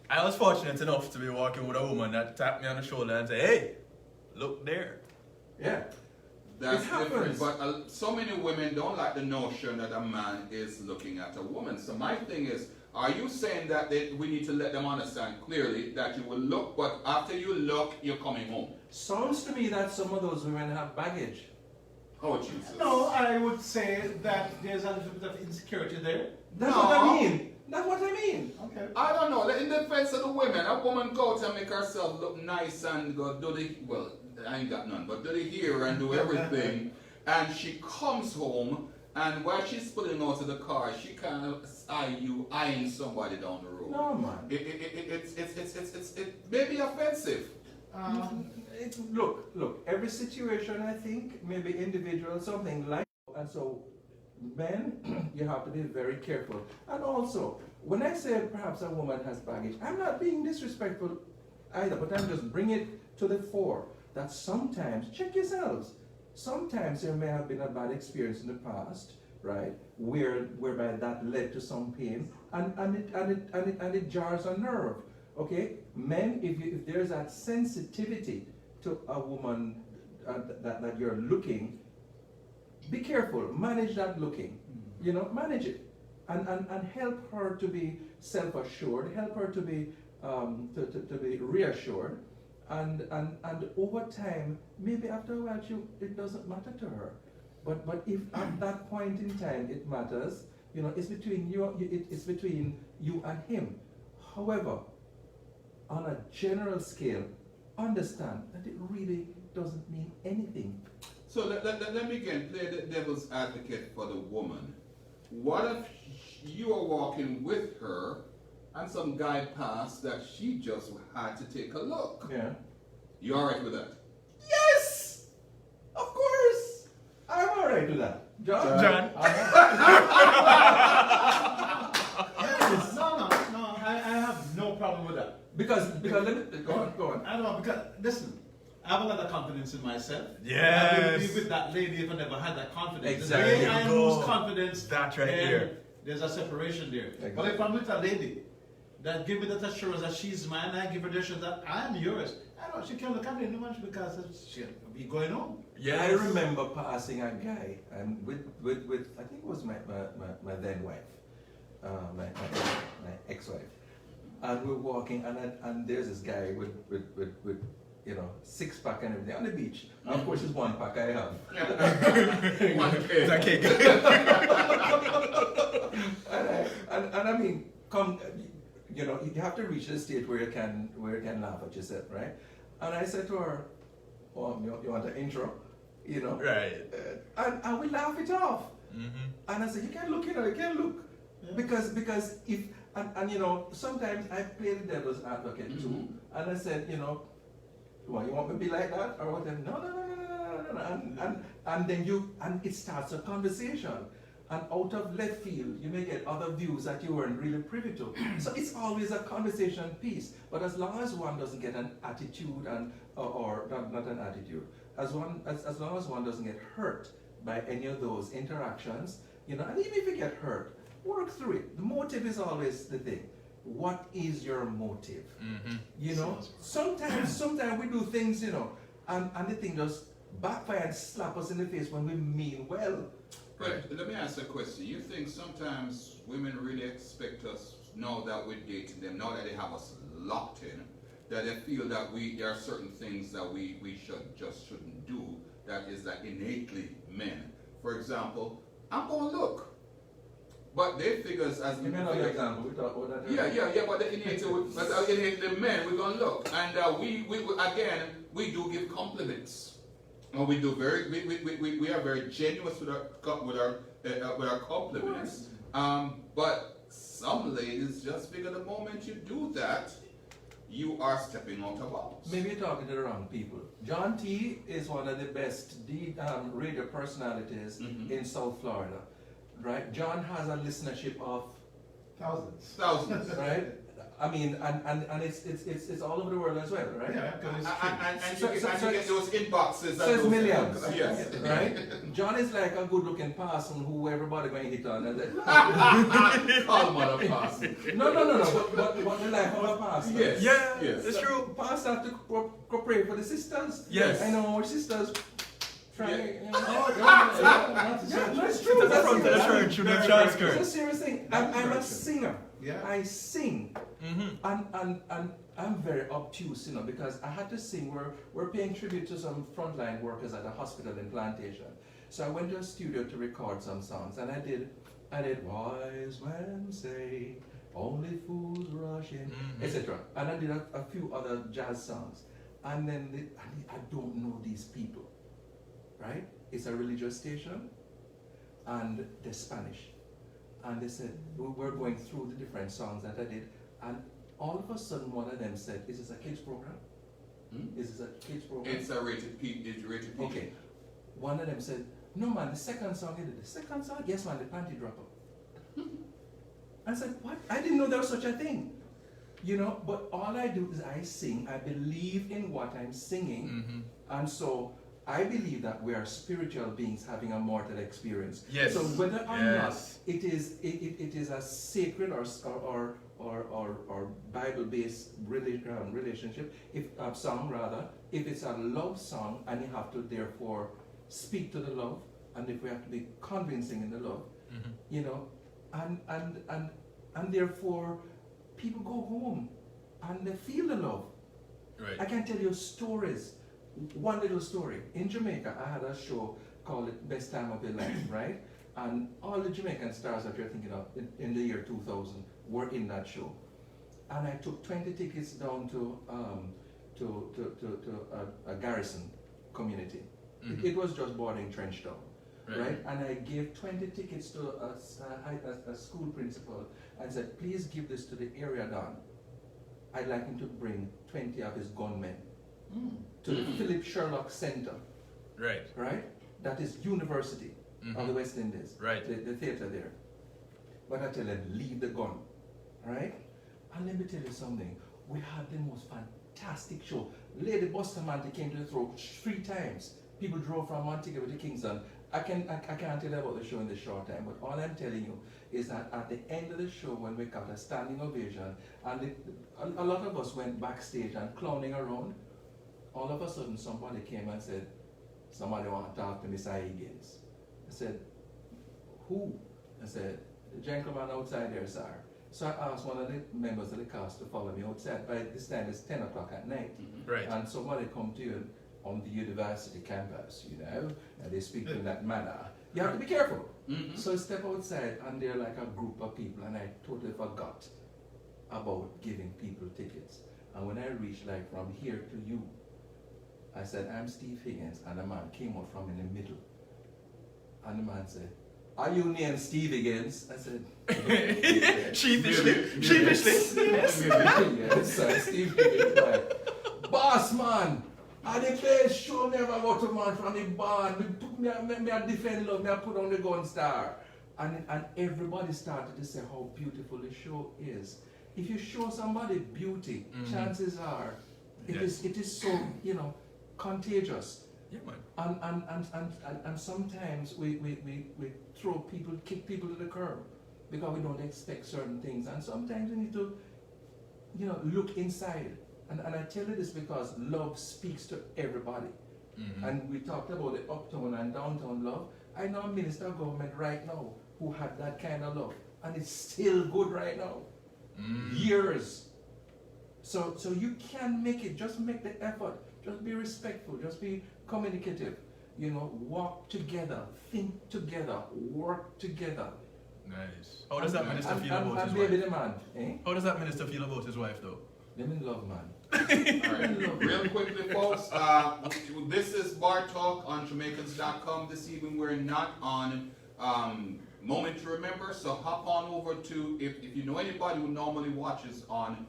I was fortunate enough to be walking with a woman that tapped me on the shoulder and said, hey, look there. Yeah. That's It different, happens. but so many women don't like the notion that a man is looking at a woman. So my thing is, are you saying that we need to let them understand clearly that you will look, but after you look, you're coming home? Sounds to me that some of those women have baggage. Oh, Jesus. No, I would say that there's a little bit of insecurity there. That's No. what I mean. That's what I mean. Okay. I don't know. In defense of the women, a woman go out and make herself look nice and go do I ain't got none, but do the hair and do everything, and she comes home, and while she's pulling out of the car, she kind of eyeing somebody down the road. No, man. It may be offensive. Look, every situation I think may be individual, something like, and so men, you have to be very careful. And also, when I say perhaps a woman has baggage, I'm not being disrespectful either, but I'm just bringing it to the fore that sometimes, check yourselves, sometimes there may have been a bad experience in the past, right, whereby that led to some pain, and it jars a nerve. Okay, men, if there's that sensitivity to a woman that you're looking, be careful, manage that looking, manage it, and help her to be self-assured, help her to be reassured, and over time, maybe after a while, it doesn't matter to her. But if at that point in time it matters, it's between you and him. However, on a general scale, understand that it really doesn't mean anything. So let me again play the devil's advocate for the woman. What if you are walking with her and some guy passed that she just had to take a look? Yeah. You alright with that? Yes! Of course! I'm alright with that. John? John. Yes, no, I have no problem with that. Because let me go on. I know, because listen, I have a lot of confidence in myself. Yes. I wouldn't be with that lady if I never had that confidence. Exactly. The day I There you lose go. confidence, That's right then there. there's a separation there. Exactly. But if I'm with a lady that give me that assurance that she's mine, I give her the assurance that I am yours. I know she can't look at me no much because she'll be going home. Yes. I remember passing a guy and with I think it was my then wife, my ex-wife, and we're walking and there's this guy with 6-pack and everything on the beach. And of course, it's 1-pack I have. One It's kid. okay. and I mean, you have to reach the state where you can laugh at yourself, right? And I said to her, "Oh, you want an intro?" Right. And we laugh it off. Mm-hmm. And I said, you can't look, you can't look. Yeah. Because if, sometimes I play the devil's advocate too. And I said, you want me to be like that? Or whatever? No. And then it starts a conversation. And out of left field, you may get other views that you weren't really privy to. So it's always a conversation piece. But as long as one doesn't get an attitude or not an attitude, as long as one doesn't get hurt by any of those interactions, and even if you get hurt, work through it. The motive is always the thing. What is your motive? Mm-hmm. Sometimes we do things, and the thing just backfire and slap us in the face when we mean well. But let me ask a question. You think sometimes women really expect us, now that we're dating them, now that they have us locked in, that they feel that there are certain things that we shouldn't do, that is like innately men. For example, I'm going to look. But they figures as Give me another example. We talk about that. Yeah, but the innate men, we're going to look. And we do give compliments. And we do we are very generous with our compliments. But some ladies just figure the moment you do that, you are stepping out of bounds. Maybe you're talking to the wrong people. John T is one of the best radio personalities in South Florida, right? John has a listenership of Thousands. right? I mean, and it's all over the world as well, right? Yeah, because And you get those inboxes. So it's millions, Yes. right? John is like a good-looking person who everybody going to hit on. Call mother pastor. No. But the life of a pastor. Yes. Yeah, Yes. it's true. Pastor have to go pray for the sisters. Yes. I know our sisters try. Yeah. That's true. At the front of the church, through the church skirt. It's a serious thing. I'm a singer. Yeah. I sing. Mm-hmm. And I'm very obtuse, because I had to sing. We're paying tribute to some frontline workers at a hospital in Plantation. So I went to a studio to record some songs, and I did Wise Men Say, Only Fools Rush In, etc. And I did a few other jazz songs. And then I don't know these people, right? It's a religious station, and they're Spanish. And they said, we're going through the different songs that I did, and all of a sudden one of them said, is this a kids program? Is this a kids program? It's a rated P. Okay. One of them said, no man, the second song you did. The second song? Yes man, the panty dropper. I said, what? I didn't know there was such a thing. But all I do is I sing. I believe in what I'm singing. And so I believe that we are spiritual beings having a mortal experience. Yes. So whether or Yes. not it is a sacred or Bible-based relationship, if a song rather, if it's a love song and you have to therefore speak to the love, and if we have to be convincing in the love, Mhm. you know, and therefore people go home and they feel the love. Right. I can tell you stories. One little story. In Jamaica, I had a show called Best Time of Your Life, right? And all the Jamaican stars that you're thinking of in the year 2000 were in that show. And I took 20 tickets down to a garrison community. Mhm. It was just boarding Trenchtown, Right. right? And I gave 20 tickets to a school principal and said, please give this to the area don. I'd like him to bring 20 of his gunmen to the Philip Sherlock Center, Right. right? That is University of the West Indies, Right. the theater there. But I tell them, leave the gun, right? And let me tell you something. We had the most fantastic show. Lady Bustamante came to the throat 3 times. People drove from Montego to Kingston. I can't tell you about the show in this short time, but all I'm telling you is that at the end of the show, when we got a standing ovation, and a lot of us went backstage and clowning around, all of a sudden somebody came and said, somebody want to talk to Mr. Higgins. I said, who? I said, the gentleman outside there, sir. So I asked one of the members of the cast to follow me outside. By this time it's 10 o'clock at night. Right. And somebody come to you on the university campus, you know, and they speak in that manner. You have to be careful. So I step outside and they're like a group of people, and I totally forgot about giving people tickets. And when I reached like from here to you, I said, I'm Steve Higgins, and a man came out from in the middle. And the man said, are you named Steve Higgins? I said, Sheepishly. yes, yes, sir, Steve Higgins. Like, boss man, I the place show me ever go to man from the band. Me I defend love, me I put on the gun star. And everybody started to say how beautiful the show is. If you show somebody beauty, chances are it is so, you know, contagious. Yeah, man. And sometimes we throw people, kick people to the curb because we don't expect certain things. And sometimes we need to, you know, look inside. And I tell you this because love speaks to everybody. And we talked about the uptown and downtown love. I know a minister of government right now who had that kind of love, and it's still good right now. Years. So you can make it. Just make the effort. Just be respectful. Just be communicative. You know, walk together, think together, work together. Nice. How does that minister feel about his baby wife? the man, eh? How does that minister feel about his wife, though? Them in love, man. Alright, real quickly, folks, this is Bar Talk on Jamaicans.com. This evening we're not on Moment to Remember, so hop on over to, if you know anybody who normally watches on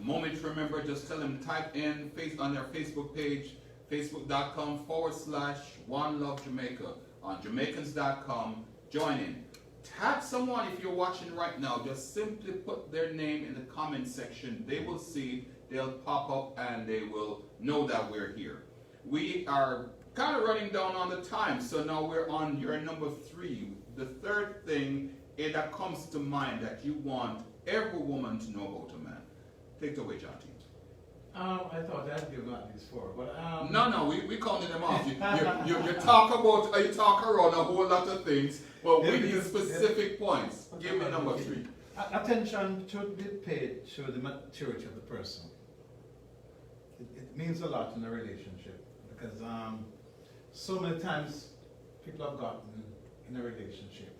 Moment to Remember, just tell them type in on their Facebook page, facebook.com/One Love Jamaica, on Jamaicans.com. Join in. Tag someone if you're watching right now. Just simply put their name in the comment section. They will see, they'll pop up, and they will know that we're here. We are kind of running down on the time, so now we're on your number 3. The third thing that comes to mind that you want every woman to know about a man. Take it away, John T. I thought I'd give at least 4, but No, we counted them off. You talk about, you talk around a whole lot of things, but we need specific points. Give me number 3. Attention should be paid to the maturity of the person. It means a lot in a relationship because so many times people have gotten in a relationship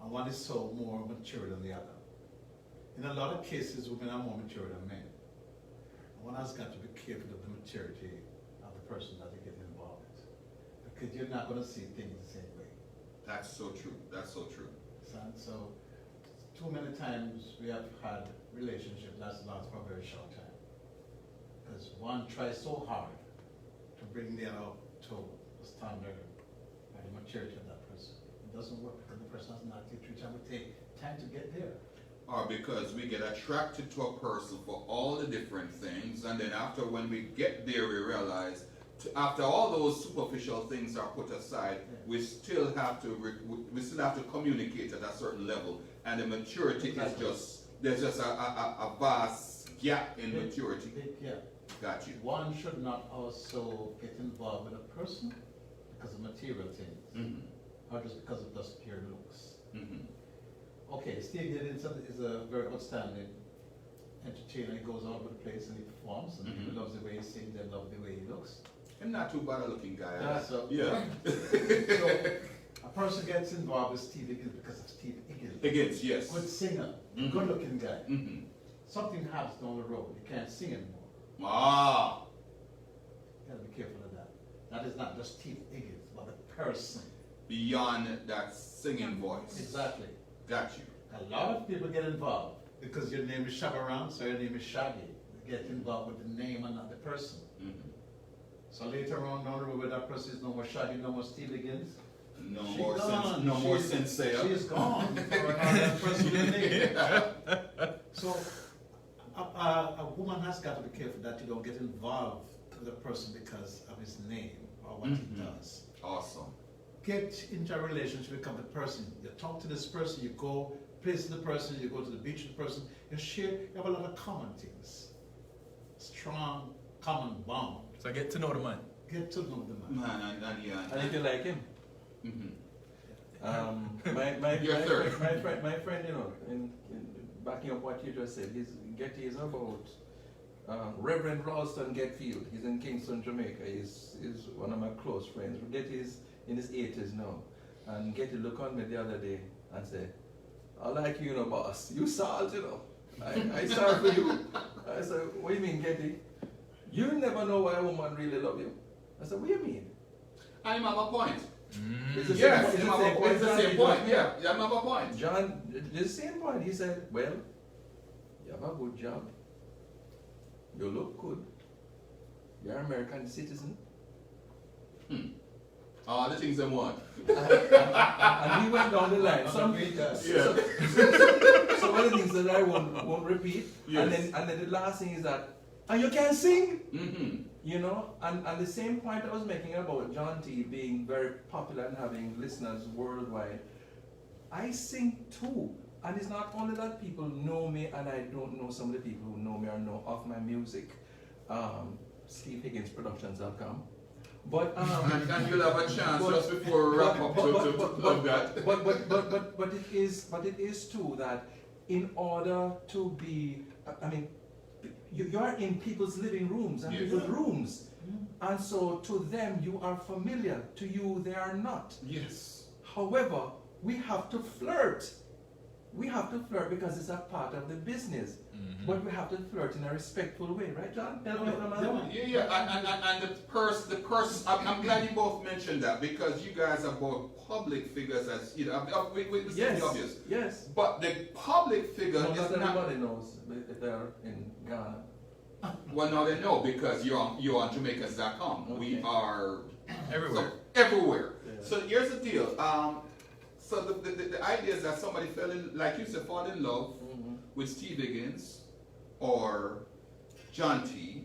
and one is so more mature than the other. In a lot of cases, women are more mature than men. One has got to be careful of the maturity of the person that they get involved with, because you're not going to see things the same way. That's so true. That's so true. So too many times we have had relationships that last for a very short time, because one tries so hard to bring the other up to the standard and the maturity of that person. It doesn't work because the person has not yet reached, and we take time to get there. or because we get attracted to a person for all the different things, and then after when we get there we realize after all those superficial things are put aside, we still have to communicate at a certain level, and the maturity is just there's just a vast gap in maturity. Yeah. Got you. One should not also get involved with a person because of material things, or just because of just pure looks. Okay, Steve Higgins is a very outstanding entertainer. He goes all over the place and he performs, and people loves the way he sings, they love the way he looks. I'm not too bad a looking guy. So a person gets involved with Steve Higgins because of Steve Higgins. Higgins, yes. Good singer, good looking guy. Something happens down the road, he can't sing anymore. Ah. You gotta be careful of that. That is not just Steve Higgins, but the person. Beyond that singing voice. Exactly. Got you. A lot of people get involved because your name is Shabaran, so your name is Shaggy. They get involved with the name and not the person. So later on down the road, where that person is no more Shaggy, no more Steve Higgins. No more sensei. She's gone for another person with a name. So a woman has got to be careful that you don't get involved with a person because of his name or what he does. Awesome. Get into a relationship, become the person. You talk to this person, you go place the person, you go to the beach with the person, you share, you have a lot of common things. Strong, common bond. So get to know the man. Get to know the man. And if you like him. My friend, you know, in backing up what you just said, Getty is about Reverend Ralston Getfield. He's in Kingston, Jamaica. He's one of my close friends. Getty is in his 80s now. And Getty looked on me the other day and said, I like you, boss. You salt, I sorry for you. I said, what do you mean, Getty? You never know why a woman really love you. I said, what do you mean? I have a point. It's the Yes, same it's the same point. Yeah, I have a point. John, the same point. He said, well, you have a good job. You look good. You're an American citizen. All the things they want. And he went down the line. So one of the things that I won't repeat. Yes. And then the last thing is that, and you can sing. And the same point I was making about John T being very popular and having listeners worldwide, I sing too. And it's not only that people know me and I don't know some of the people who know me or know of my music. SteveHigginsProductions.com. But and you'll have a chance just before we wrap up to plug that. But it is too that in order to be, you are in people's living rooms and people's rooms. And so to them you are familiar, to you they are not. Yes. However, we have to flirt. We have to flirt because it's a part of the business. But we have to flirt in a respectful way, right, John? And the person, I'm glad you both mentioned that because you guys are both public figures, as we Yes, the obvious. yes. But the public figure Not is everybody knows if they're in Ghana. Well, now they know because you're on Jamaicans.com. Okay. We are Everywhere. everywhere. Yeah. So here's the deal. So the idea is that somebody like you said, fall in love with Steve Higgins or John T.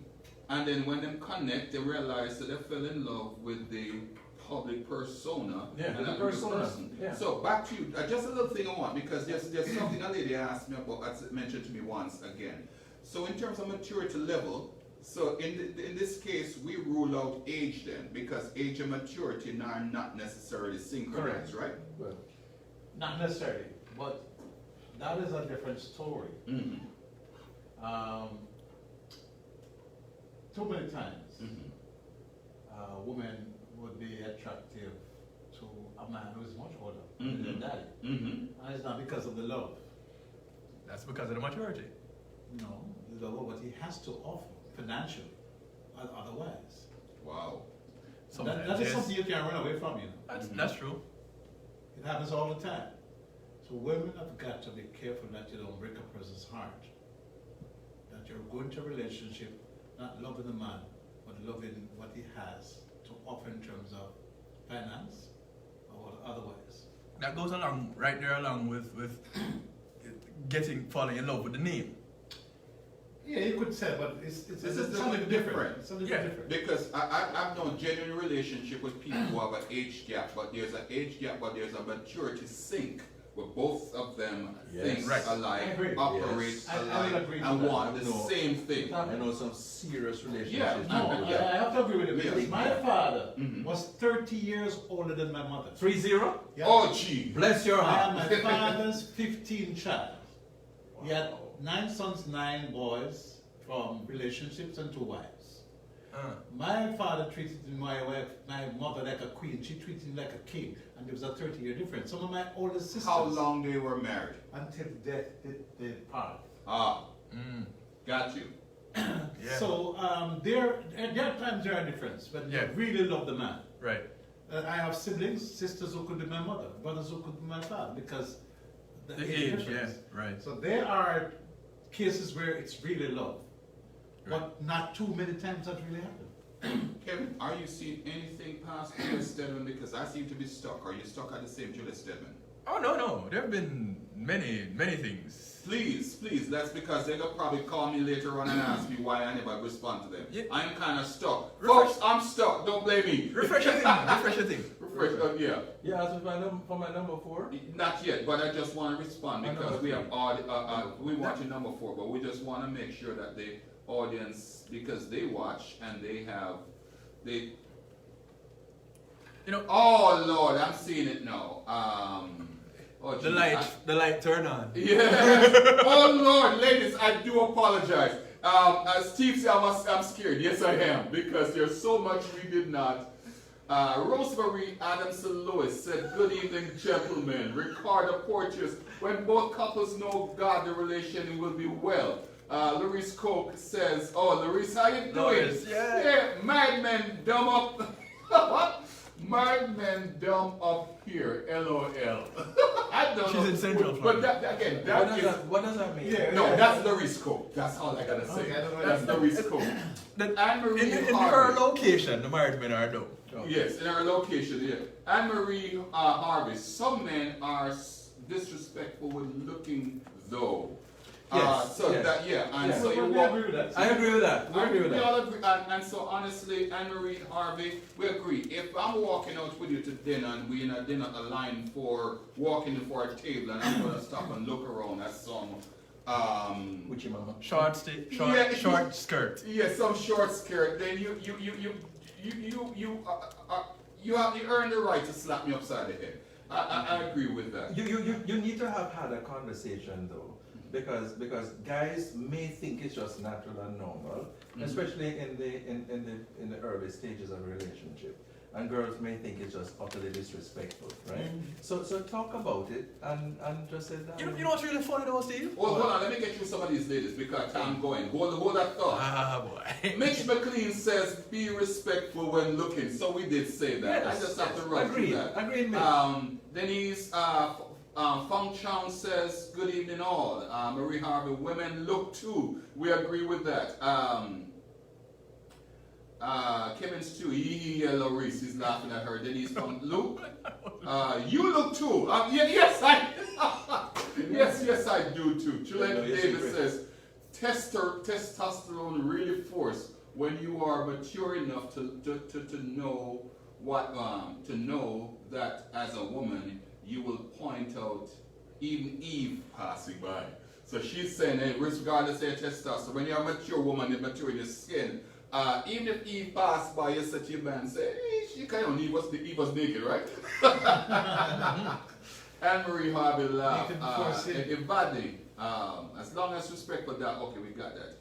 And then when them connect, they realize that they fell in love with the public persona. Yeah, and the not persona. person. Yeah. So back to you. Just a little thing I want because there's something a lady asked me about, mentioned to me once again. So in terms of maturity level, so in this case, we rule out age then, because age and maturity are not necessarily synchronized, right? Well, Not necessarily, but that is a different story. Too many times, a woman would be attractive to a man who is much older than their daddy. And it's not because of the love. That's because of the maturity. No, it's about what he has to offer financially, otherwise. Wow. That is something you can't run away from, That's true. It happens all the time. So women have got to be careful that you don't break a person's heart. That you're going to a relationship, not loving the man, but loving what he has to offer in terms of finance or otherwise. That goes along right there along with falling in love with the name. Yeah, you could say, but it's This is something different. different. Something Yeah. different. Because I've known genuine relationship with people who have an age gap, but there's an age gap, but there's a maturity sink where both of them Yes. think Right. I alike, agree. operate Yes. I will alike, agree and with that. want the No. same thing. I know some serious relationships. Yeah. No, Yeah. I have to agree with you because Yeah. my father Mhm. was 30 years older than my mother. 3-0? Yeah. Oh, gee. Bless your I am heart. my father's 15th child. He had 9 sons, 9 boys from relationships and 2 wives. My father treated my mother like a queen. She treated him like a king, and there was a 30-year difference. Some of my older sisters, How long they were married? until death did they part. Ah, Mm. got you. Yeah. So there are times there are differences, but Yeah. you really love the man. Right. I have siblings, sisters who could be my mother, brothers who could be my father, because The age, yeah, difference. right. So there are cases where it's really love, Right. but not too many times that really happened. Kevin, are you seeing anything past Julia Stedman? Because I seem to be stuck. Are you stuck at the same Julia Stedman? Oh no, there have been many things. Please, that's because they're gonna probably call me later on and ask me why I never respond to them. Yeah. I'm kind of stuck. Refresh- Folks, I'm stuck. Don't blame me. Refresh your thing. Refresh your thing. Refresh, yeah. Yeah, as for my number 4. Not yet, but I just want to respond I because know. we have we want your number 4, but we just want to make sure that the audience, because they watch and they You know, oh Lord, I'm seeing it now. Oh, the geez, light turn on. Yeah. Oh Lord, ladies, I do apologize. Steve said I'm scared. Yes, I am, because there's so much we did not. Rosemary Adamson Lewis said, "Good evening, gentlemen." Ricardo Porteous, when both couples know God, the relation will be well. Larice Coke says, "Oh, Larice, how you doing?" Larice, yeah. Mad men dumb up. What? Mad men dumb up here. LOL. I don't know. She's in Central But Florida. that again, What does that mean? Yeah. no, that's Larice Coke. That's all I gotta say. Okay, I don't know. That's Larice Coke. That- Anne-Marie in her Harvey. location, the married men are dope. Yes, in our location, yeah. Anne-Marie Harvey. Some men are disrespectful when looking, though. Yes, So yes. that, yeah, and Yes. so you we walk. agree with that. I agree with that. I agree with We that. all agree, and so honestly, Anne-Marie Harvey, we agree. If I'm walking out with you to dinner and we're in a dinner line for walking for a table, and I'm gonna stop and look around at some Which mama? Short skirt. yeah, some short skirt, then you earn the right to slap me upside the head. I agree with that. You need to have had a conversation though, because guys may think it's just natural and normal, especially in the early stages of a relationship, and girls may think it's just utterly disrespectful, right? So talk about it and just say that. You know what's really funny though, Steve? Well, hold on, let me get through some of these ladies because I'm going. Hold that thought. Ah boy. Mitch McLean says, "Be respectful when looking." So we did say that. Yes, I just have to run through agreed. that. Agreed, Mitch. Denise Feng Chang says, "Good evening, all." Marie Harvey, women look too. We agree with that. Kevin Stew, Larice, he's laughing at her. Denise Feng, Luke, you look too. Yes, I do too. Juliet No, yes, Davis you says, testosterone really force when you are mature enough to know to know that as a woman you will point out even Eve passing by. So she's saying, hey, regardless of your testosterone, when you're a mature woman, you're mature in your skin. Even if Eve passed by, you said to your man, say, hey, she kind of Eve was naked, right? Anne-Marie Harvey laughed. Naked before sin. Evading, as long as respect for that, okay, we got that.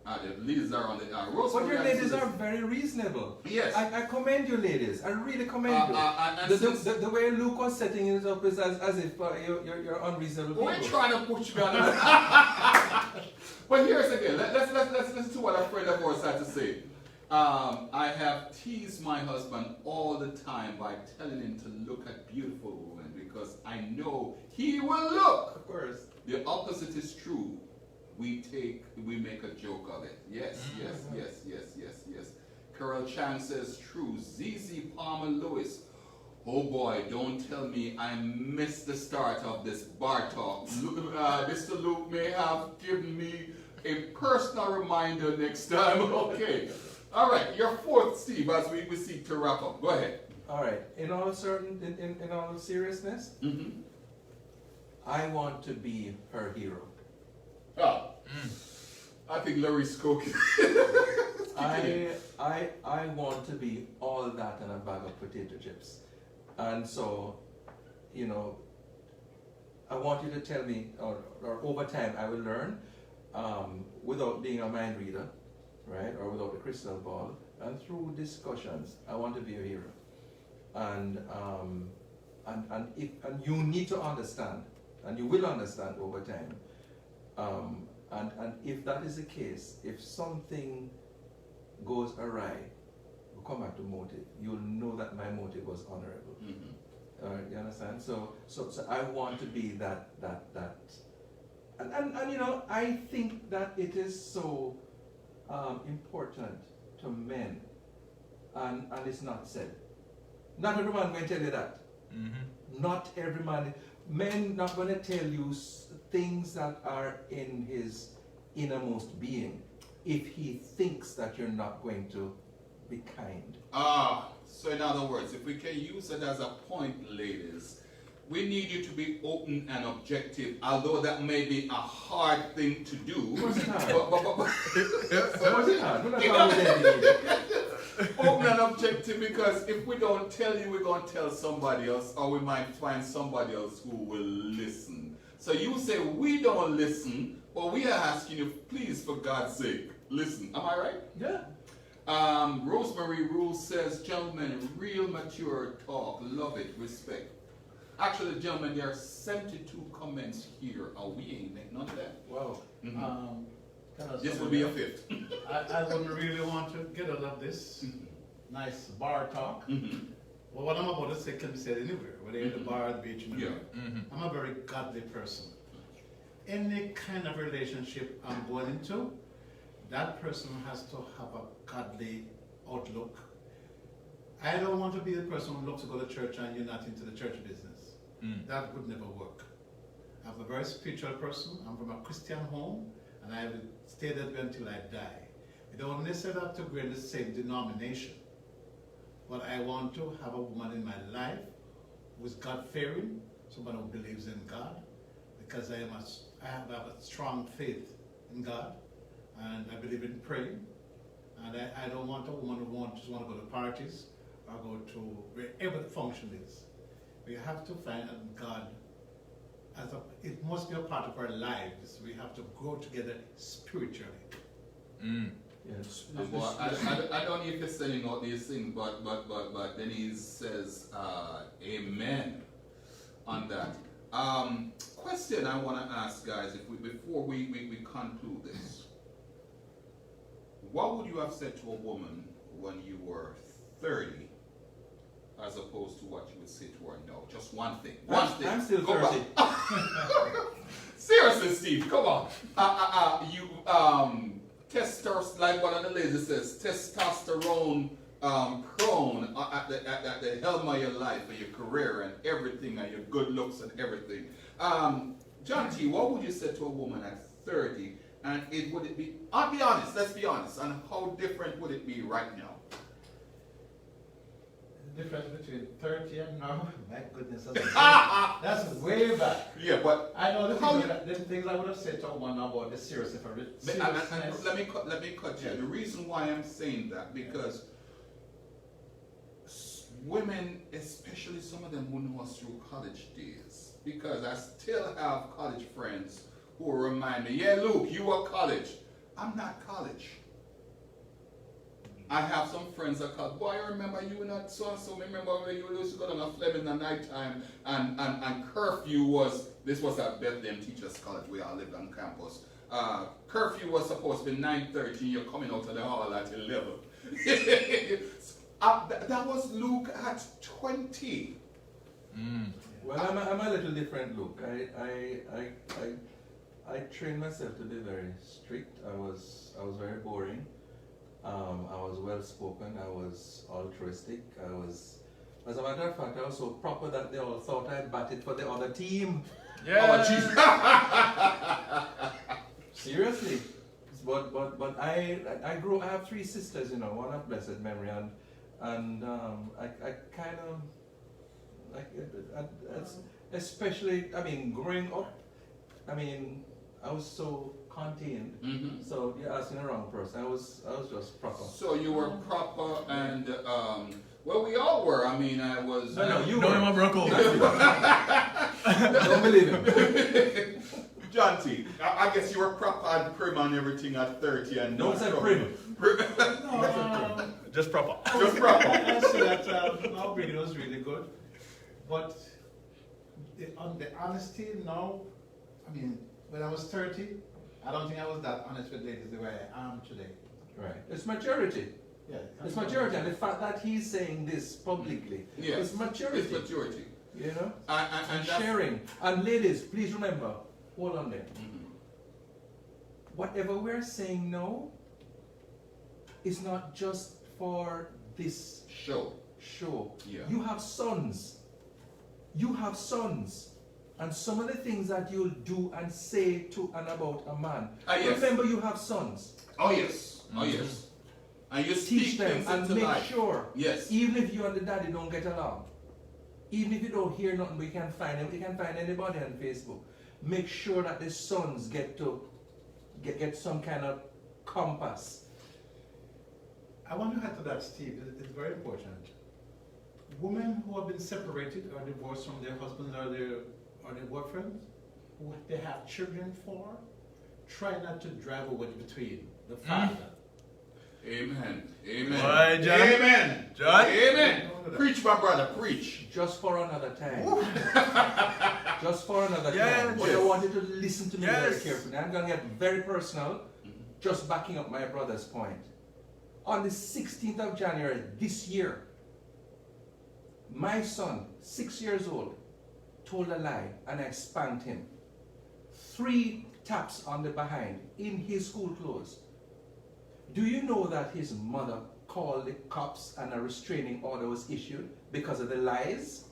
The ladies are on the But Rosemary your ladies Anderson are very reasonable. Yes. I commend you, ladies. I really commend you. and The way Luke was setting it up is as if you're unreasonable We're people. trying to push me on the But here's again, let's listen to what a friend of ours had to say. I have teased my husband all the time by telling him to look at beautiful women because I know he will look. Of course. The opposite is true. We make a joke of it. Yes. Carol Chan says true. ZZ Palmer Lewis. Oh boy, don't tell me I missed the start of this bar talk. Mr. Luke may have given me a personal reminder next time. Okay. All right, your fourth, Steve, as we seek to wrap up. Go ahead. All right. In all seriousness, Mm-hmm. I want to be her hero. Oh, I think Larry's cooking. I want to be all that and a bag of potato chips. And so, you know, I want you to tell me, or over time I will learn, without being a mind reader, right, or without a crystal ball, and through discussions, I want to be a hero. And you need to understand, and you will understand over time. And if that is the case, if something goes awry, we'll come back to motive. You'll know that my motive was honorable. Mm-hmm. You understand? So I want to be that. And you know, I think that it is so important to men, and it's not said. Not every man will tell you that. Mm-hmm. Not every man. Men not going to tell you things that are in his innermost being if he thinks that you're not going to be kind. So in other words, if we can use it as a point, ladies, we need you to be open and objective, although that may be a hard thing to do. What's it hard? What's it hard? Open and objective, because if we don't tell you, we're going to tell somebody else, or we might find somebody else who will listen. So you say we don't listen, but we are asking you, please, for God's sake, listen. Am I right? Yeah. Rosemary Rule says, gentlemen, real mature talk, love it, respect. Actually, gentlemen, there are 72 comments here, and we ain't make none of that. Wow. Mhm. Tell us This will something be a else. fifth. I wouldn't really want to get out of this nice bar talk. Mhm. Well, what I'm about to say can be said anywhere, whether you're at the bar, at the beach, anywhere. Yeah. Mm-hmm. I'm a very godly person. Any kind of relationship I'm going into, that person has to have a godly outlook. I don't want to be the person who loves to go to church and you're not into the church business. That would never work. I'm a very spiritual person. I'm from a Christian home, and I will stay that way until I die. I don't necessarily have to go in the same denomination, but I want to have a woman in my life who is God-fearing, somebody who believes in God, because I have a strong faith in God, and I believe in praying, and I don't want a woman who just want to go to parties or go to wherever the function is. We have to find that God, it must be a part of our lives. We have to grow together spiritually. Yes. Well, I don't know if he's saying all these things, but then he says amen on that. Question I want to ask, guys, before we conclude this. What would you have said to a woman when you were 30 as opposed to what you would say to her now? Just one thing. One thing. I'm still Go 30. back. Seriously, Steve, come on. You testosterone, like one of the ladies says, testosterone prone at the helm of your life and your career and everything and your good looks and everything. John T, what would you say to a woman at 30? And would it be, I'll be honest, let's be honest, and how different would it be right now? The difference between 30 and now, my goodness, that's way back. Yeah, but I know How the things I would have said to a woman about the seriousness of it. and let me cut you. Yeah. The reason why I'm saying that, because women, especially some of them who know us through college days, because I still have college friends who will remind me, yeah, Luke, you were college. I'm not college. I have some friends that call, boy, I remember you were not so-and-so. Remember when you used to go down a Flem in the nighttime and curfew was, this was at Bethlehem Teachers College, we all lived on campus. Curfew was supposed to be 9:30, you're coming out of the hall at 11. That was Luke at 20. Well, I'm a little different, Luke. I trained myself to be very strict. I was very boring. I was well spoken. I was altruistic. I was As a matter of fact, I was so proper that they all thought I batted for the other team. Yeah. Seriously. But I have 3 sisters, you know, one of blessed memory, and I kind of like especially, I mean, growing up, I mean, I was so contained. Mm-hmm. So you're asking the wrong person. I was just proper. So you were proper and well, we all were. I mean, I was. No, you No, were. my Bronco. Don't believe him. John T, I guess you were proper and prim and everything at 30 and Don't say trouble. prim. No, Just proper. Just proper. I say that our upbringing was really good, but on the honesty now, I mean, when I was 30, I don't think I was that honest with ladies the way I am today. Right. It's maturity. Yeah, It's maturity, and the fact that he's saying this publicly, Yes. it's maturity. It's maturity. You know, And and that's- sharing. And ladies, please remember, hold on there. Mhm. Whatever we're saying now is not just for this Show. show. Yeah. You have sons. You have sons. And some of the things that you'll do and say to and about a man. Yes. Remember, you have sons. Oh yes. Oh yes. And you Teach speak them things and into make life. sure, Yes. even if you and the daddy don't get along, even if you don't hear nothing, but you can find them, you can find anybody on Facebook. Make sure that the sons get get some kind of compass. I want to add to that, Steve. It's very important. Women who have been separated or divorced from their husbands or their boyfriends, who they have children for, try not to drive a wedge between the father. Amen. Amen. Why, John? Amen. John? Amen. Preach, my brother. Preach. Just for another time. Just for another Yes. time. But I want you to listen to me very Yes. carefully. I'm going to get very personal, just backing up my brother's point. On the 16th of January this year, my son, 6 years old, told a lie and I spanked him. 3 taps on the behind in his school clothes. Do you know that his mother called the cops and a restraining order was issued because of the lies?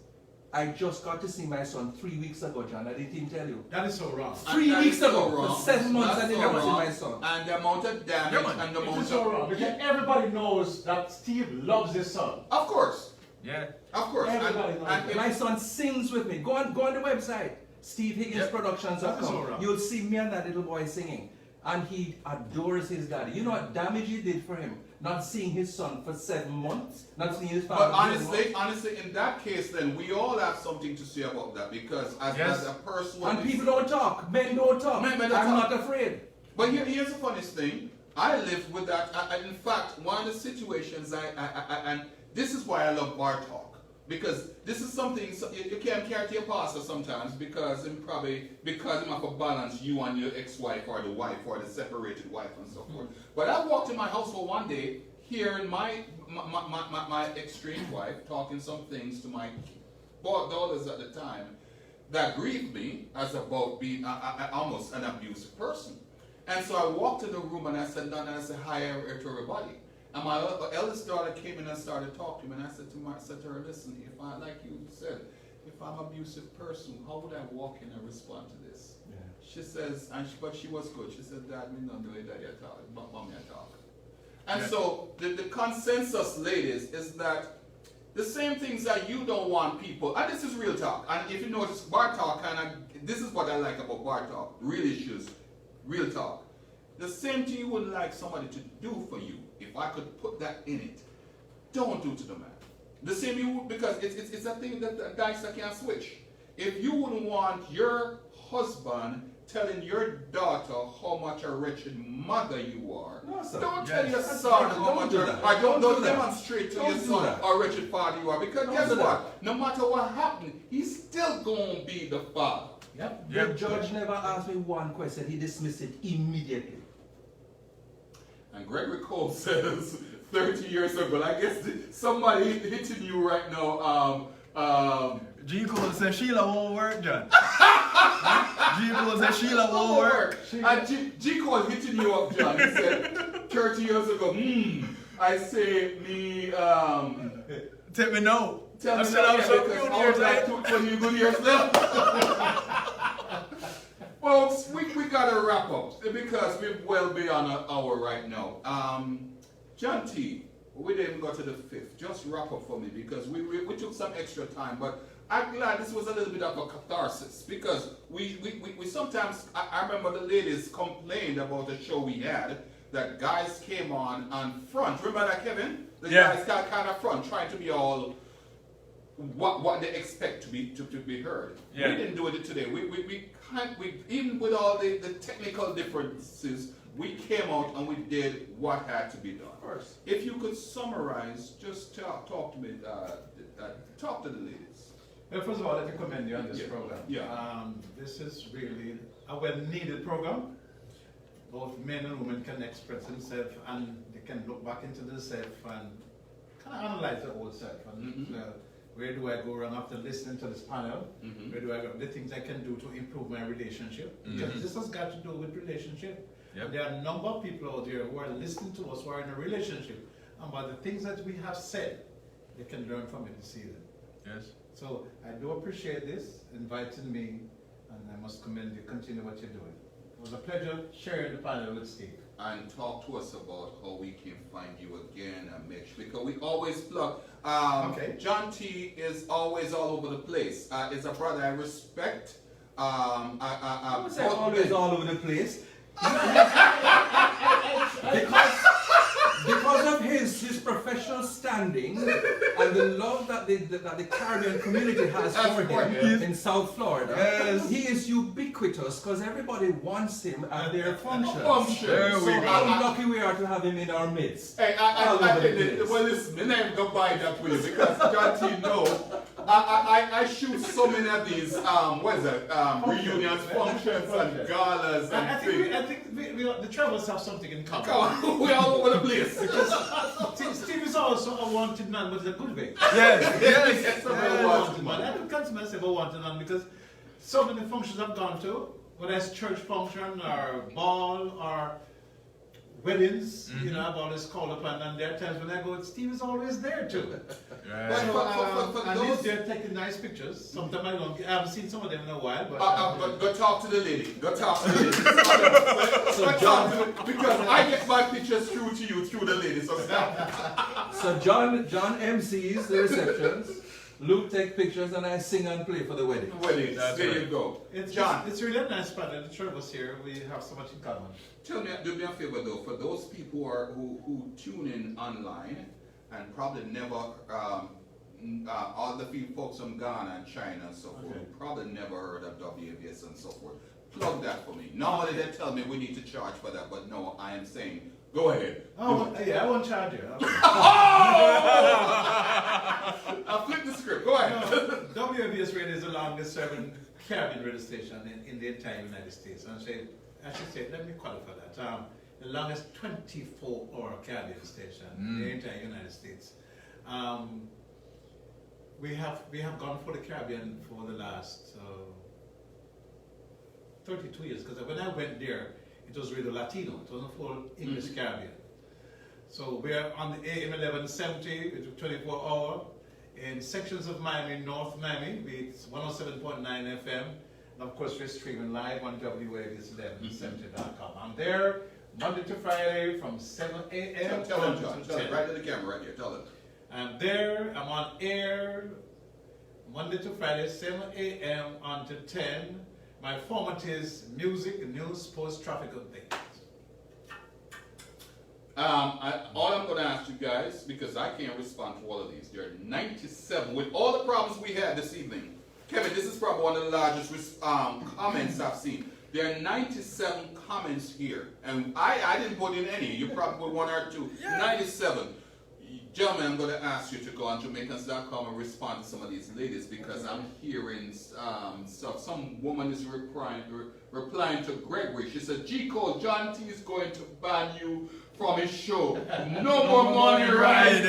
I just got to see my son 3 weeks ago, John. I didn't even tell you. That is so wrong. 3 That weeks is so ago, wrong. for 7 months, That's I didn't so ever see wrong. my son. And the amount of damage Yeah, man. and the It amount is so wrong of because everybody knows that Steve loves his son. Of course. Yeah. Of course. Everybody knows that. My son sings with me. Go on the website, SteveHigginsProductions.com. That is all right. You'll see me and that little boy singing. And he adores his daddy. You know what damage he did for him? Not seeing his son for 7 months, not seeing his father. But for 7 months. honestly, in that case, then we all have something to say about that because as Yes. a person, And people don't talk. Men don't talk. Men don't I'm talk. not afraid. But here's the funniest thing. I lived with that. In fact, one of the situations and this is why I love bar talk. Because this is something you can't carry to your pastor sometimes because him have to balance you and your ex-wife or the wife or the separated wife and so forth. But I walked in my household one day hearing my estranged wife talking some things to my daughters at the time that grieved me as about being almost an abusive person. And so I walked in the room and I said hi to everybody. And my eldest daughter came in and started talking to me, and I said to her, listen, if I, like you said, if I'm an abusive person, how would I walk in and respond to this? Yeah. She says, but she was good. She said, Dad, me not do it, Daddy at all, but Mommy at all. And Yeah. so the consensus, ladies, is that the same things that you don't want people, and this is real talk, and if you notice, bar talk, this is what I like about bar talk, real issues, real talk. The same thing you wouldn't like somebody to do for you, if I could put that in it, don't do to the man. The same you would, because it's a thing that the dice that can't switch. If you wouldn't want your husband telling your daughter how much a wretched mother you are, No, sir. don't tell Yes. your son how Don't much do or that. don't Don't do that. demonstrate to Don't your do son that. how wretched father you are. Because Don't guess do what? that. No matter what happened, he's still going to be the father. Yep. The Yep. judge never asked me one question. He dismissed it immediately. And Gregory Cole says 30 years ago, but I guess somebody hitting you right now. G. Cole said Sheila won't work, John. G. Cole said Sheila won't work. And G. Cole hitting you up, John. He said 30 years ago, I say me. Take me now. Tell I me said now, I'm yeah, so because good all years, that eh? took when you good yourself. Folks, we gotta wrap up because we're well beyond an hour right now. John T, we didn't go to the fifth. Just wrap up for me because we took some extra time, but I'm glad this was a little bit of a catharsis because we sometimes, I remember the ladies complained about the show we had that guys came on front. Remember that, Kevin? The guys got kind of front, trying to be all what they expect to be heard. Yeah. We didn't do it today. We even with all the technical differences, we came out and we did what had to be done. Of course. If you could summarize, just talk to me, talk to the ladies. Well, first of all, let me commend you on this Yeah. program. Yeah. This is really a well-needed program. Both men and women can express themselves and they can look back into themselves and kind of analyze their old self. And where do I go wrong after listening to this panel? Where do I go? The things I can do to improve my relationship. Because this has got to do with relationship. Yep. There are a number of people out there who are listening to us who are in a relationship. And by the things that we have said, they can learn from it this season. Yes. So I do appreciate this, inviting me, and I must commend you. Continue what you're doing. It was a pleasure sharing the panel with Steve. And talk to us about how we can find you again and make sure, because we always plug. Okay. John T is always all over the place. Is a brother I respect. I would say always all over the place. because of his professional standing and the love that the Caribbean community has for him in South Florida, he is ubiquitous because everybody wants him at their functions. There So how lucky we are to have him in our midst. Hey, well, listen, me not go buy that with you because John T knows. I shoot so many of these, reunions, functions, and galas and I things. think the Travels have something in common. Come on, we all over the place. Steve is also a wanted man, but in a good way. Yes. Yes, A wanted man. I don't consider myself a wanted man because so many functions I've gone to, whether it's church function or ball or weddings, I've always called upon, and there are times when I go, Steve is always there too. Right. So, For and those- he's there taking nice pictures. Sometimes I haven't seen some of them in a while, but Go talk to the lady. Go talk to the lady. Because I get my pictures through to you through the lady. So stop. So John MCs the receptions, Luke take pictures, and I sing and play for the wedding. Weddings. That's There right. you go. John, it's really a nice panel. The three of us here, we have so much in common. Tell me, do me a favor though, for those people who tune in online and probably never, all the folks from Ghana and China and so forth, Okay. who probably never heard of WABS and so forth, plug that for me. Normally they tell me we need to charge for that, but no, I am saying, go ahead. Oh, yeah, I won't charge you. I'll flip the script, go ahead. WABS Radio is the longest serving Caribbean radio station in the entire United States. And I should say, let me qualify that. The longest 24-hour Caribbean station in the entire United States. We have gone for the Caribbean for the last 32 years, because when I went there, it was Radio Latino. It wasn't full English Caribbean. So we're on the AM 1170, which is 24 hour. In sections of Miami, North Miami, it's 107.9 FM. And of course, we're streaming live on WABS1170.com. I'm there Monday to Friday from 7 a.m. Tell them, to John. Tell 10. them, right to the camera right here, tell them. I'm there, I'm on air Monday to Friday, 7 a.m. until 10. My format is music, news, sports, traffic updates. All I'm going to ask you guys, because I can't respond to all of these, there are 97, with all the problems we had this evening. Kevin, this is probably one of the largest comments I've seen. There are 97 comments here, and I didn't put in any. You probably put one or two. 97. Gentlemen, I'm going to ask you to go on Jamaicans.com and respond to some of these ladies, because I'm hearing stuff. Some woman is replying to Gregory. She said, G-Code, John T is going to ban you from his show. No more money ride.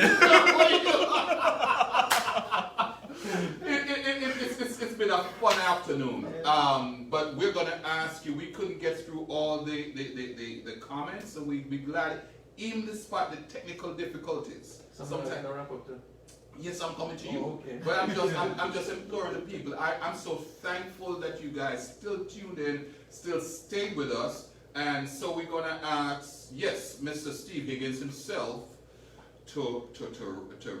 It's been a fun afternoon. But we're going to ask you, we couldn't get through all the comments, so we'd be glad, even despite the technical difficulties. Sometimes wrap up too. Yes, I'm coming to you. Oh, okay. But I'm just imploring the people. I'm so thankful that you guys still tuned in, still stayed with us. And so we're gonna ask, yes, Mr. Steve Higgins himself to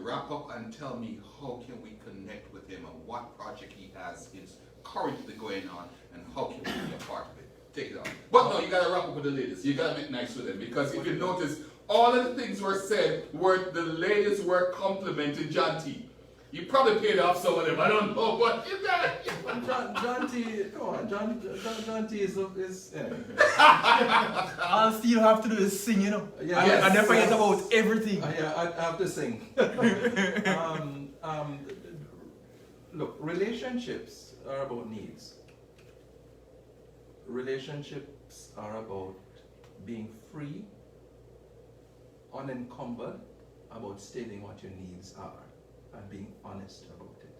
wrap up and tell me how can we connect with him and what project he has is currently going on and how can we be a part of it. Take it on. But no, you gotta wrap up with the ladies. You gotta make nice with them because if you notice, all of the things were said were the ladies were complimenting John T. You probably paid off some of them. I don't know, but you gotta. John T. Come on, John T. is yeah. All Steve have to do is sing, you know. Yeah, And yes, then forget yes. about everything. Yeah, I have to sing. Look, relationships are about needs. Relationships are about being free, unencumbered, about stating what your needs are and being honest about it.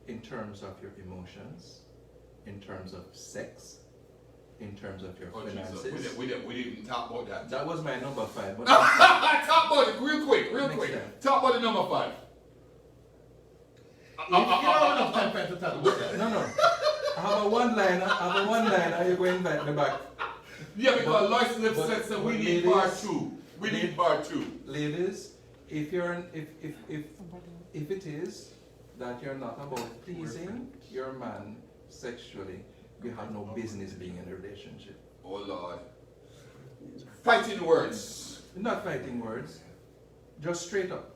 In terms of your emotions, in terms of sex, in terms of your finances. Jesus. We didn't even talk about that. That was my number 5. But Talk about it real quick. Next time. Talk about the number 5. You don't have enough time for it to talk about that. No. I have a one-liner. You're going back the back. Yeah, because Lois but- said so we but need ladies- part 2. We need part 2. Ladies, if it is that you're not about pleasing your man sexually, you have no business being in a relationship. Oh Lord. Fighting words. Not fighting words, just straight up.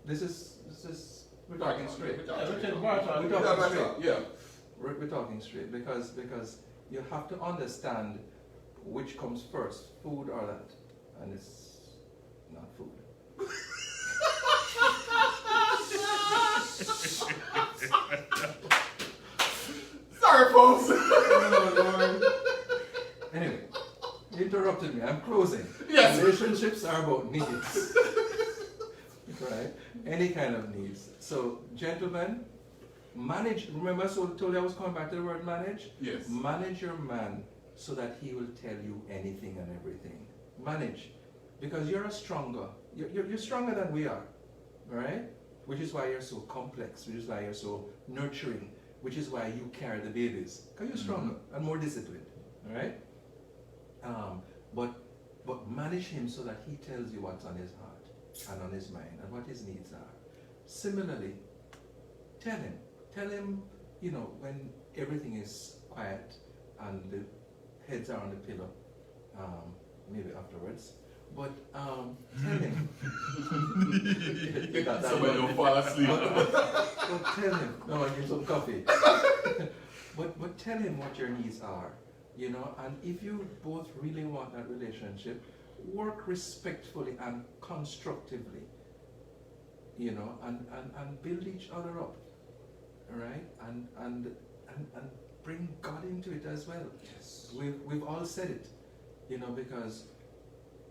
This is we're talking straight. We're talking straight. Yeah. We're talking straight because you have to understand which comes first, food or that, and it's not food. Sorry, folks. Oh, Lord. Anyway, you interrupted me. I'm closing. Yes. Relationships are about needs. Right? Any kind of needs. So, gentlemen, manage. Remember, I told you I was coming back to the word manage? Yes. Manage your man so that he will tell you anything and everything. Manage. Because you're you're stronger than we are. Right? Which is why you're so complex. Which is why you're so nurturing. Which is why you carry the babies. Because you're stronger and more disciplined. Alright? But manage him so that he tells you what's on his heart and on his mind and what his needs are. Similarly, tell him, you know, when everything is quiet and the heads are on the pillow, maybe afterwards, but tell him. Somebody don't fall asleep. But tell him, no, I give some coffee. but tell him what your needs are, you know, and if you both really want that relationship, work respectfully and constructively, you know, and build each other up, all right, and bring God into it as well. Yes. We've all said it, you know, because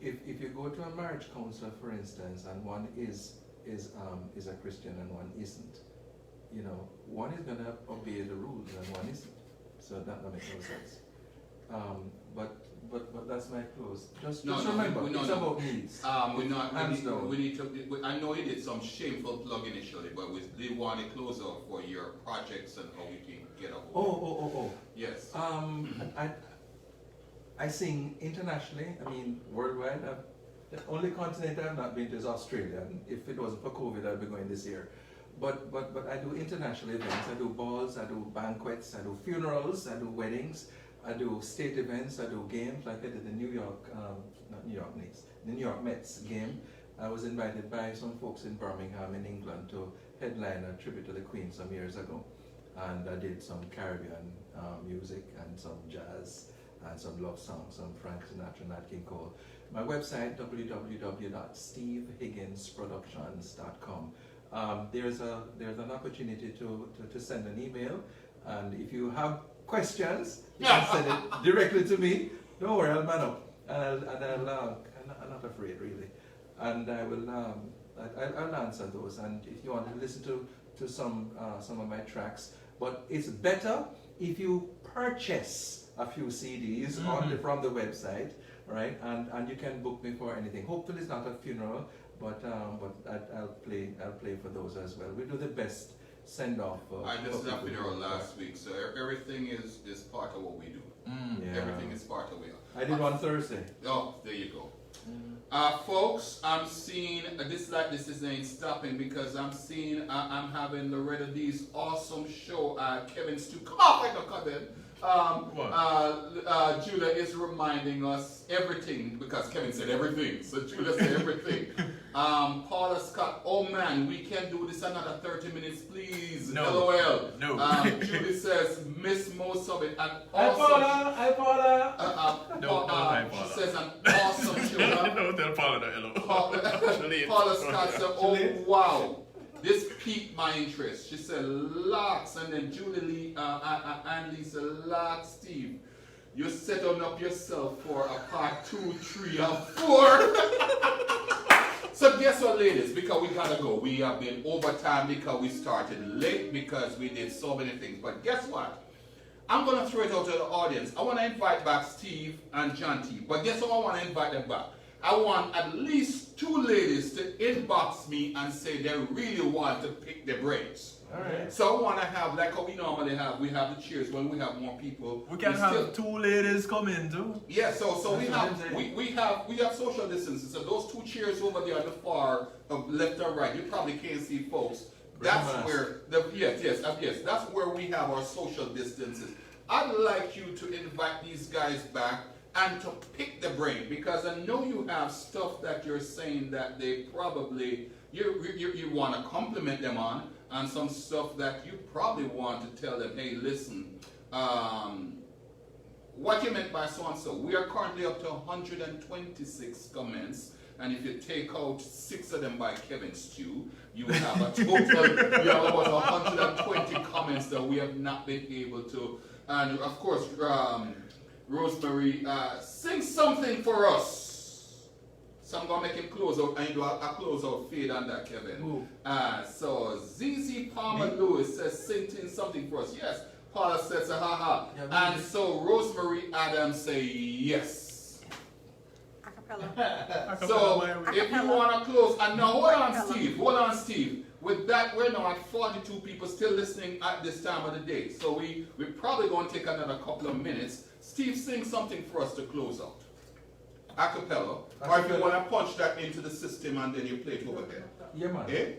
if you go to a marriage counselor, for instance, and one is a Christian and one isn't, you know, one is gonna obey the rules and one isn't. So that makes no sense. But that's my close. Just remember, it's about needs. We need to. I know you did some shameful plug initially, but we did want to close out for your projects and how we can get up. Oh. Yes. I sing internationally. I mean, worldwide. The only continent I've not been to is Australia. And if it wasn't for COVID, I'd be going this year. But I do international events. I do balls. I do banquets. I do funerals. I do weddings. I do state events. I do games like I did the New York Knicks, the New York Mets game. I was invited by some folks in Birmingham in England to headline a tribute to the Queen some years ago. And I did some Caribbean music and some jazz and some love songs, some Frank Sinatra, Nat King Cole. My website, www.stevehigginsproductions.com. There's an opportunity to send an email, and if you have questions, you can send it directly to me. Don't worry, I'll man up, and I'm not afraid really, and I will I'll answer those. And if you want to listen to some of my tracks, but it's better if you purchase a few CDs from the website, right? And you can book me for anything. Hopefully it's not a funeral, but I'll play for those as well. We do the best send off. I just left it there last week, so everything is part of what we do. Yeah. Everything is part of it. I did on Thursday. Oh, there you go. Folks, I'm seeing this ain't stopping because I'm seeing I'm having Loretta D's awesome show. Kevin Stu, come on, come in. Judah is reminding us everything because Kevin said everything, so Judah said everything. Paula Scott, oh man, we can do this another 30 minutes, please. No. LOL. No. Judy says miss most of it and Hi awesome. Paula. She says an awesome show. No, tell Paula that hello. Paula Scott said, oh wow. This piqued my interest. She said, lots. And then Julie Lee, Andy said, lots, Steve. You're setting up yourself for a part 2, 3, and 4. So guess what, ladies? Because we gotta go. We have been overtime because we started late because we did so many things. But guess what? I'm gonna throw it out to the audience. I wanna invite back Steve and John T. But guess what? I wanna invite them back. I want at least 2 ladies to inbox me and say they really want to pick their brains. Alright. So I want to have, like how we normally have, we have the cheers when we have more people. We can have 2 ladies come in too. Yeah, so we have social distancing. So those 2 chairs over there on the far of left or right, you probably can't see folks. That's where yes, that's where we have our social distances. I'd like you to invite these guys back and to pick the brain, because I know you have stuff that you're saying that they probably you want to compliment them on, and some stuff that you probably want to tell them, hey, listen, what you meant by so and so. We are currently up to 126 comments, and if you take out 6 of them by Kevin Stew, you have a total, you have about 120 comments that we have not been able to. And of course, Rosemary, sing something for us. So I'm going to make him close out and do a close out fade on that, Kevin. So ZZ Palmer Lewis says sing something for us. Yes. Paula says haha. Yeah, and so Rosemary Adams say yes. Acapella. So if you want to close, and now hold on Steve. With that, we're now at 42 people still listening at this time of the day. So we're probably going to take another couple of minutes. Steve, sing something for us to close out. Acapella. Or if you want to punch that into the system and then you play it over there. Yeah, man. Eh?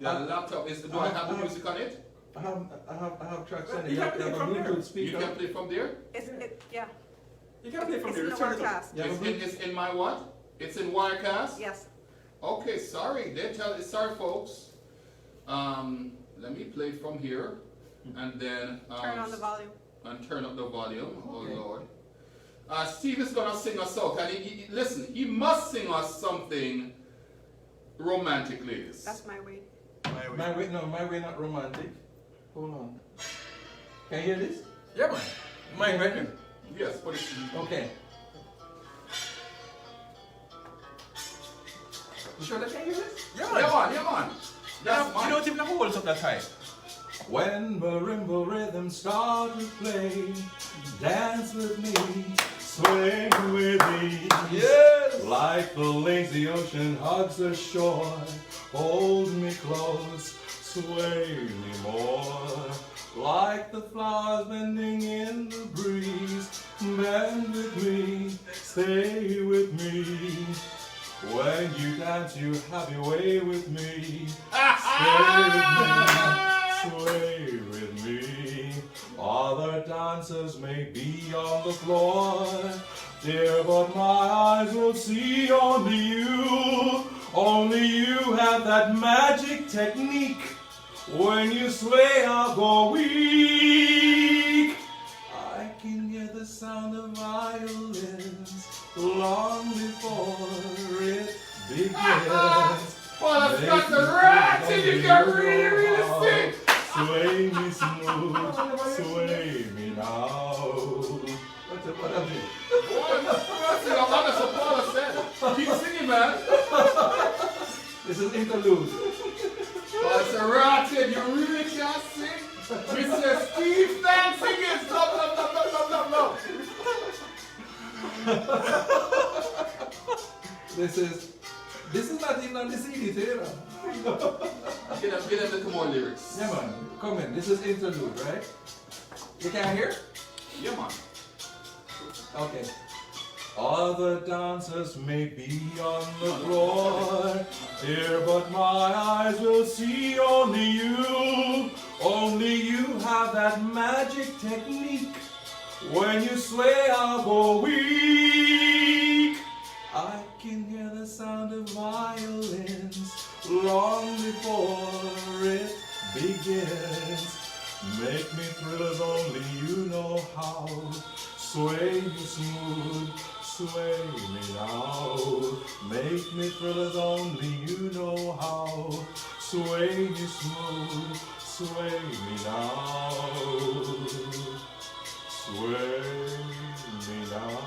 The laptop is. Do I have the music on it? I have tracks on it. You have a Bluetooth speaker. You can play from there? Yeah. You can play from It's there. in the Wirecast. It's in my what? It's in Wirecast? Yes. Okay, sorry. Sorry, folks. Let me play from here, and then Turn on the volume. And turn up the volume. Okay. Oh Lord. Steve is gonna sing us out, and listen. He must sing us something romantic, ladies. That's my way. My way not romantic. Hold on. Can you hear this? Yeah, man. Mine right here. Yes, but it's Okay. You sure that can hear this? Yeah, man. Yeah, man. That's You don't even have to hold it up that high. When marimba rhythms start to play, dance with me, swing with me. Yes! Like the lazy ocean hugs the shore, hold me close, sway me more. Like the flowers bending in the breeze, bend with me, stay with me. When you dance, you have your way with me. Stay with me, sway with me. Other dancers may be on the floor, dear, but my eyes will see only you. Only you have that magic technique. When you sway, I'll go weak. I can hear the sound of violins long before it begins. Well, it's got the rats in you can really sing. Sway me smooth, sway me now. What have you? I'm honest what Paula said. Keep singing, man. This is interlude. Well, it's a rat in you really can't sing. Mr. Steve dancing is love. This is This is not even on the CD, too, you know. Get them the more lyrics. Yeah, man. Come in. This is interlude, right? You can't hear? Yeah, man. Okay. Other dancers may be on the floor here, but my eyes will see only you. Only you have that magic technique. When you sway, I'll go weak. I can hear the sound of violins long before it begins. Make me thrill as only you know how. Sway me smooth, sway me now. Make me thrill as only you know how. Sway me smooth, sway me now. Sway me now.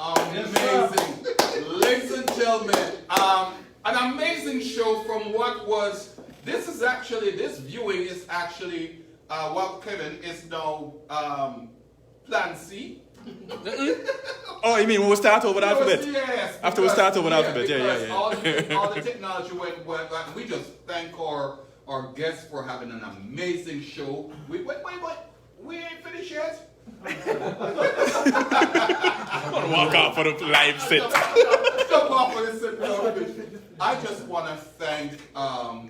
Amazing. Ladies and gentlemen, an amazing show from what was, this viewing is actually, what Kevin is now Plan C. Oh, you mean when we start over the alphabet? Yes. After we start over the alphabet, yeah. Because all the technology went, and we just thank our guests for having an amazing show. Wait, we ain't finished yet? I want to walk off for the live set. Stop off for the set. I just want to thank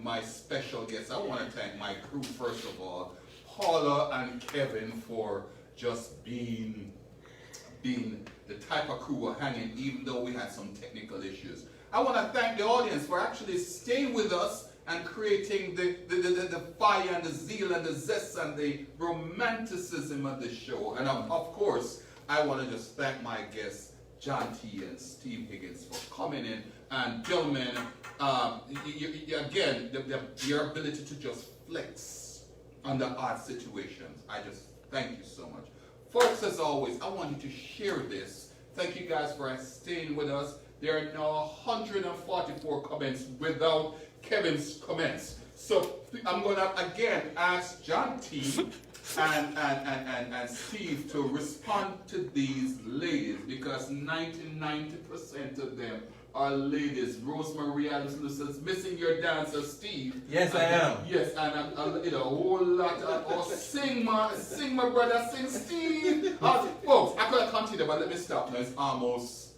my special guests. I want to thank my crew, first of all, Paula and Kevin, for just being the type of crew we're hanging, even though we had some technical issues. I want to thank the audience for actually staying with us and creating the fire and the zeal and the zest and the romanticism of the show. And of course, I want to just thank my guests, John T. and Steve Higgins, for coming in. And gentlemen, again, your ability to just flex under odd situations. I just thank you so much. Folks, as always, I want you to share this. Thank you guys for staying with us. There are now 144 comments without Kevin's comments. So I'm going to again ask John T. and Steve to respond to these ladies, because 90% of them are ladies. Rosemary Adams says, missing your dancer, Steve. Yes, I am. Yes, and a whole lot of sing my brother, sing Steve. Folks, I could have continued, but let me stop now. It's almost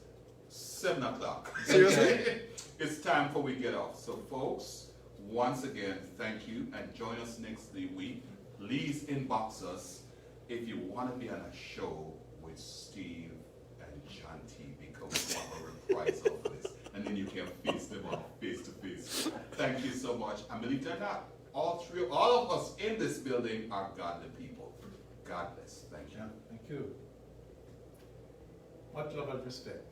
7 o'clock. Seriously? It's time for we get off. So folks, once again, thank you, and join us next week. Please inbox us if you want to be on a show with Steve and John T, because we want to reprise all this, and then you can face them off face to face. Thank you so much. And believe it or not, all of us in this building are godly people. God bless. Thank you. Yeah, thank you. Much love and respect.